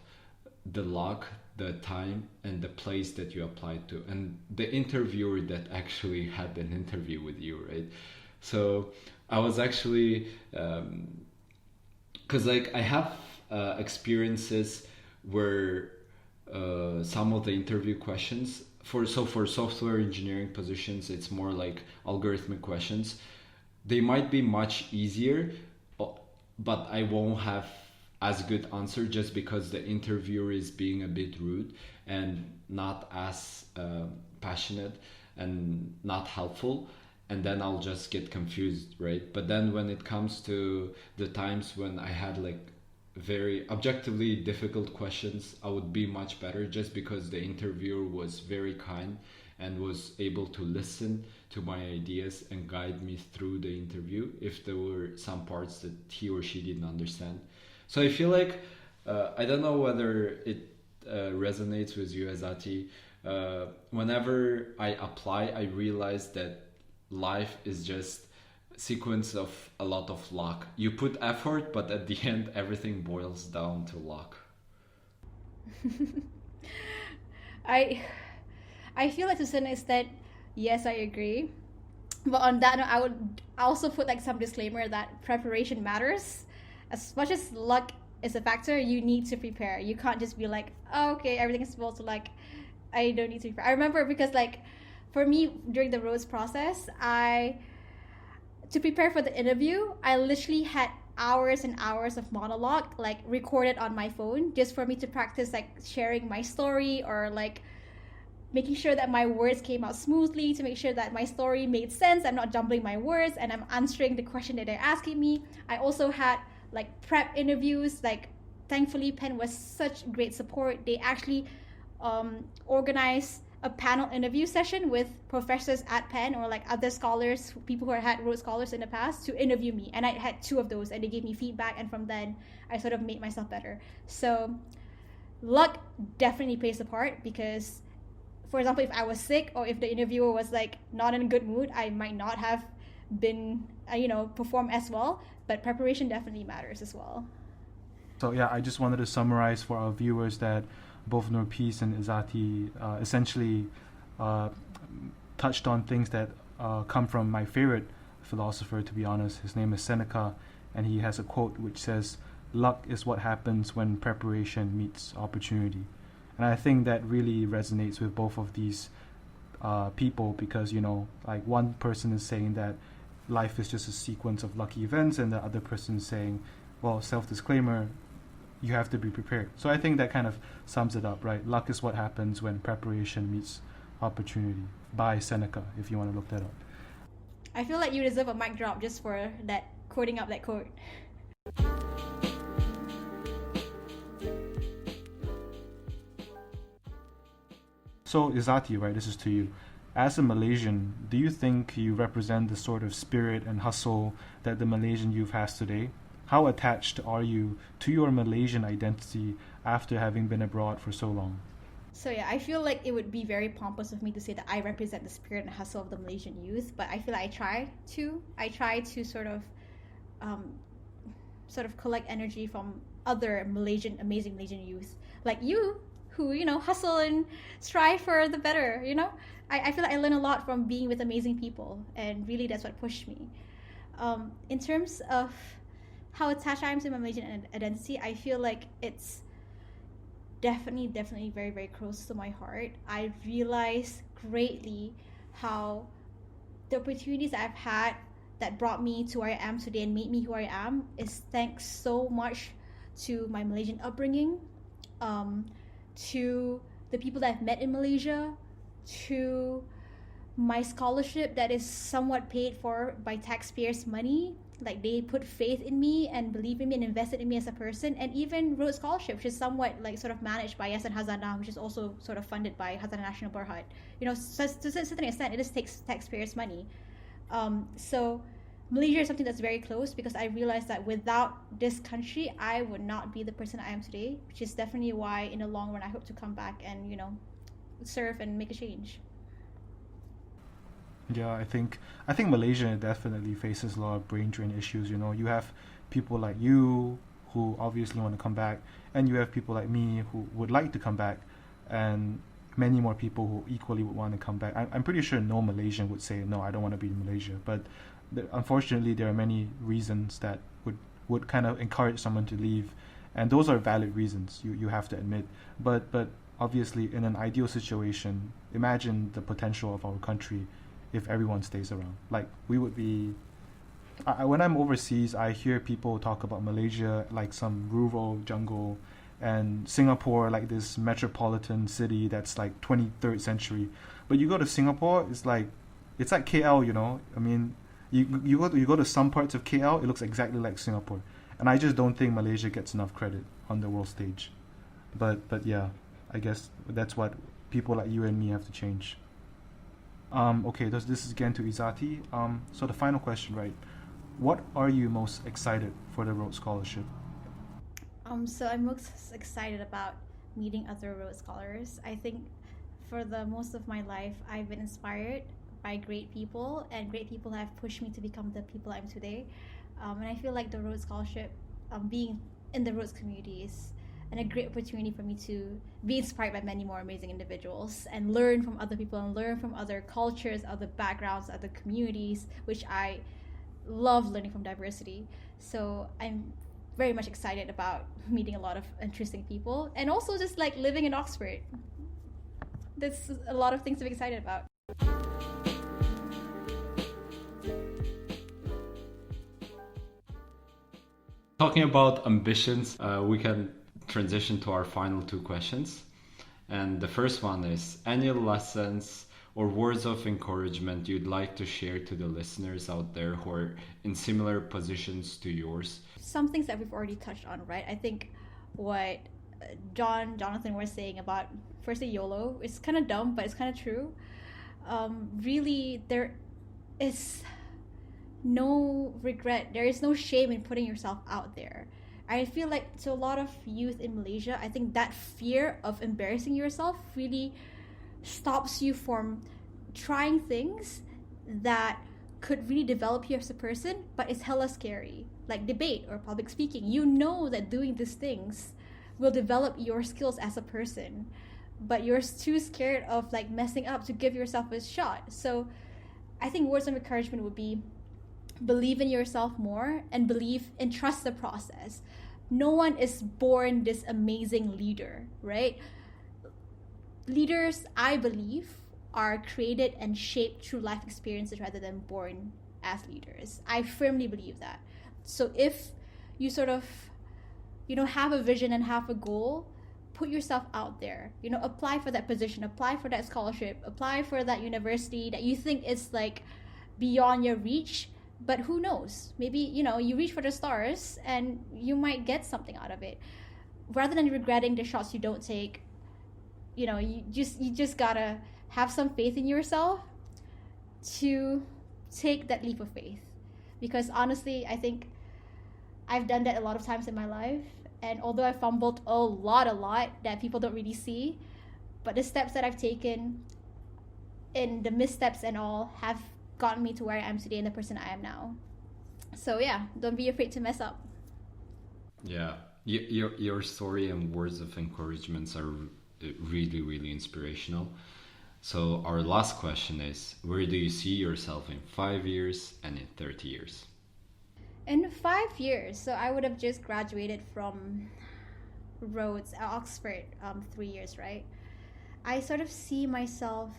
the luck, the time, and the place that you applied to, and the interviewer that actually had an interview with you, right? So I was actually, because like I have experiences where some of the interview questions for software engineering positions, it's more like algorithmic questions. They might be much easier, but I won't have as good answer just because the interviewer is being a bit rude and not as passionate and not helpful, and then I'll just get confused, right? But then when it comes to the times when I had like very objectively difficult questions, I would be much better, just because the interviewer was very kind and was able to listen to my ideas and guide me through the interview if there were some parts that he or she didn't understand. So I feel like, I don't know whether it resonates with you, Ezzaty. Whenever I apply, I realize that life is just sequence of a lot of luck. You put effort, but at the end, everything boils down to luck. I feel like to a certain extent, yes, I agree. But on that note, I would also put like some disclaimer that preparation matters. As much as luck is a factor, you need to prepare. You can't just be like, oh, okay, everything is supposed to like, I don't need to prepare. I remember because like, for me during the Rhodes process, to prepare for the interview, I literally had hours and hours of monologue like recorded on my phone just for me to practice like sharing my story, or like making sure that my words came out smoothly, to make sure that my story made sense, I'm not jumbling my words, and I'm answering the question that they're asking me. I also had like prep interviews. Like thankfully Penn was such great support. They actually organized a panel interview session with professors at Penn, or like other scholars, people who had Rhodes Scholars in the past, to interview me. And I had 2 of those, and they gave me feedback, and from then I sort of made myself better. So luck definitely plays a part, because for example, if I was sick, or if the interviewer was like not in a good mood, I might not have been perform as well. But preparation definitely matters as well. So yeah, I just wanted to summarize for our viewers that both Nurul and Ezzaty essentially touched on things that come from my favorite philosopher, to be honest. His name is Seneca, and he has a quote which says, "Luck is what happens when preparation meets opportunity." And I think that really resonates with both of these people, because, like one person is saying that life is just a sequence of lucky events, and the other person is saying, well, self-disclaimer, you have to be prepared. So I think that kind of sums it up, right? Luck is what happens when preparation meets opportunity, by Seneca, if you want to look that up. I feel like you deserve a mic drop just for that, quoting up that quote. So Ezzaty, right, this is to you. As a Malaysian, do you think you represent the sort of spirit and hustle that the Malaysian youth has today? How attached are you to your Malaysian identity after having been abroad for so long? So yeah, I feel like it would be very pompous of me to say that I represent the spirit and hustle of the Malaysian youth, but I feel like I try to sort of collect energy from other amazing Malaysian youth, like you, who hustle and strive for the better. I feel like I learn a lot from being with amazing people, and really that's what pushed me. In terms of how attached I am to my Malaysian identity, I feel like it's definitely very, very close to my heart. I realize greatly how the opportunities I've had that brought me to where I am today and made me who I am is thanks so much to my Malaysian upbringing, to the people that I've met in Malaysia, to my scholarship that is somewhat paid for by taxpayers' money. Like, they put faith in me and believe in me and invested in me as a person. And even Rhodes Scholarship, which is somewhat like sort of managed by Rhodes and Khazanah, which is also sort of funded by Khazanah National Berhad. So to a certain extent, it just takes taxpayers' money. So Malaysia is something that's very close, because I realized that without this country, I would not be the person I am today, which is definitely why in the long run I hope to come back and serve and make a change. Yeah, I think Malaysia definitely faces a lot of brain drain issues. You have people like you who obviously want to come back, and you have people like me who would like to come back, and many more people who equally would want to come back. I'm pretty sure no Malaysian would say, no, I don't want to be in Malaysia. But unfortunately, there are many reasons that would kind of encourage someone to leave, and those are valid reasons, you have to admit. But obviously, in an ideal situation, imagine the potential of our country if everyone stays around. Like, we would be... when I'm overseas, I hear people talk about Malaysia like some rural jungle, and Singapore like this metropolitan city that's like 23rd century. But you go to Singapore, it's like KL, I mean, you go to some parts of KL, it looks exactly like Singapore. And I just don't think Malaysia gets enough credit on the world stage. But yeah, I guess that's what people like you and me have to change. Okay, this is again to Ezzaty. So the final question, right? What are you most excited for the Rhodes Scholarship? So I'm most excited about meeting other Rhodes scholars. I think for the most of my life, I've been inspired by great people, and great people have pushed me to become the people I'm today. And I feel like the Rhodes Scholarship, being in the Rhodes community, is a great opportunity for me to be inspired by many more amazing individuals and learn from other people and learn from other cultures, other backgrounds, other communities, which I love learning from diversity. So I'm very much excited about meeting a lot of interesting people, and also just like living in Oxford. There's a lot of things to be excited about. Talking about ambitions, we can transition to our final two questions. And the first one is, any lessons or words of encouragement you'd like to share to the listeners out there who are in similar positions to yours? Some things that we've already touched on, right? I think what Jonathan was saying about, firstly, YOLO, it's kind of dumb, but it's kind of true. Really, there is no regret. There is no shame in putting yourself out there. I feel like to a lot of youth in Malaysia, I think that fear of embarrassing yourself really stops you from trying things that could really develop you as a person, but it's hella scary. Like debate or public speaking. You know that doing these things will develop your skills as a person, but you're too scared of like messing up to give yourself a shot. So I think words of encouragement would be, believe in yourself more and believe and trust the process. No one is born this amazing leader, right? Leaders, I believe, are created and shaped through life experiences rather than born as leaders. I firmly believe that. So if you sort of, have a vision and have a goal, put yourself out there. Apply for that position, apply for that scholarship, apply for that university that you think is like beyond your reach. But who knows? Maybe, you reach for the stars and you might get something out of it. Rather than regretting the shots you don't take, you just gotta have some faith in yourself to take that leap of faith. Because honestly, I think I've done that a lot of times in my life. And although I fumbled a lot that people don't really see, but the steps that I've taken and the missteps and all have gotten me to where I am today and the person I am now. So yeah, don't be afraid to mess up. Yeah, your story and words of encouragement are really, really inspirational. So our last question is, where do you see yourself in 5 years and in 30 years? In 5 years, so I would have just graduated from Rhodes, Oxford, 3 years, right? I sort of see myself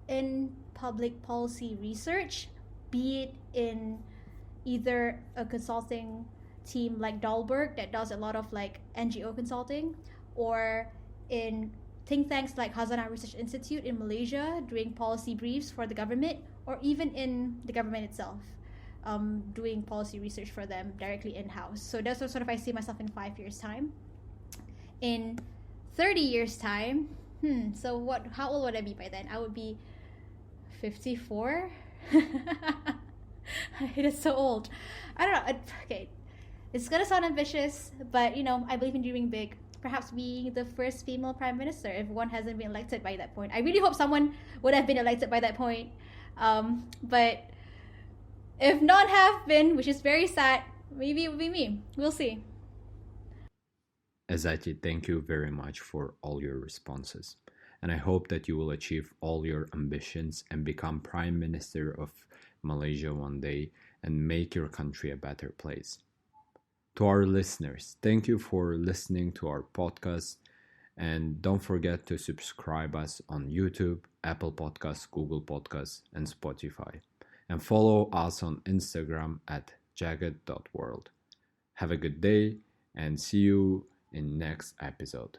in public policy research, be it in either a consulting team like Dahlberg that does a lot of like NGO consulting, or in think tanks like Khazanah Research Institute in Malaysia doing policy briefs for the government, or even in the government itself, doing policy research for them directly in-house. So that's what sort of I see myself in 5 years' time. In 30 years' time, so how old would I be by then? I would be 54. It is so old. I don't know. Okay, it's gonna sound ambitious, but I believe in dreaming big. Perhaps being the first female prime minister if one hasn't been elected by that point. I really hope someone would have been elected by that point. But if none have been, which is very sad, maybe it would be me. We'll see. Ezzaty, thank you very much for all your responses. And I hope that you will achieve all your ambitions and become Prime Minister of Malaysia one day and make your country a better place. To our listeners, thank you for listening to our podcast. And don't forget to subscribe us on YouTube, Apple Podcasts, Google Podcasts, and Spotify. And follow us on Instagram at jagged.world. Have a good day and see you in next episode.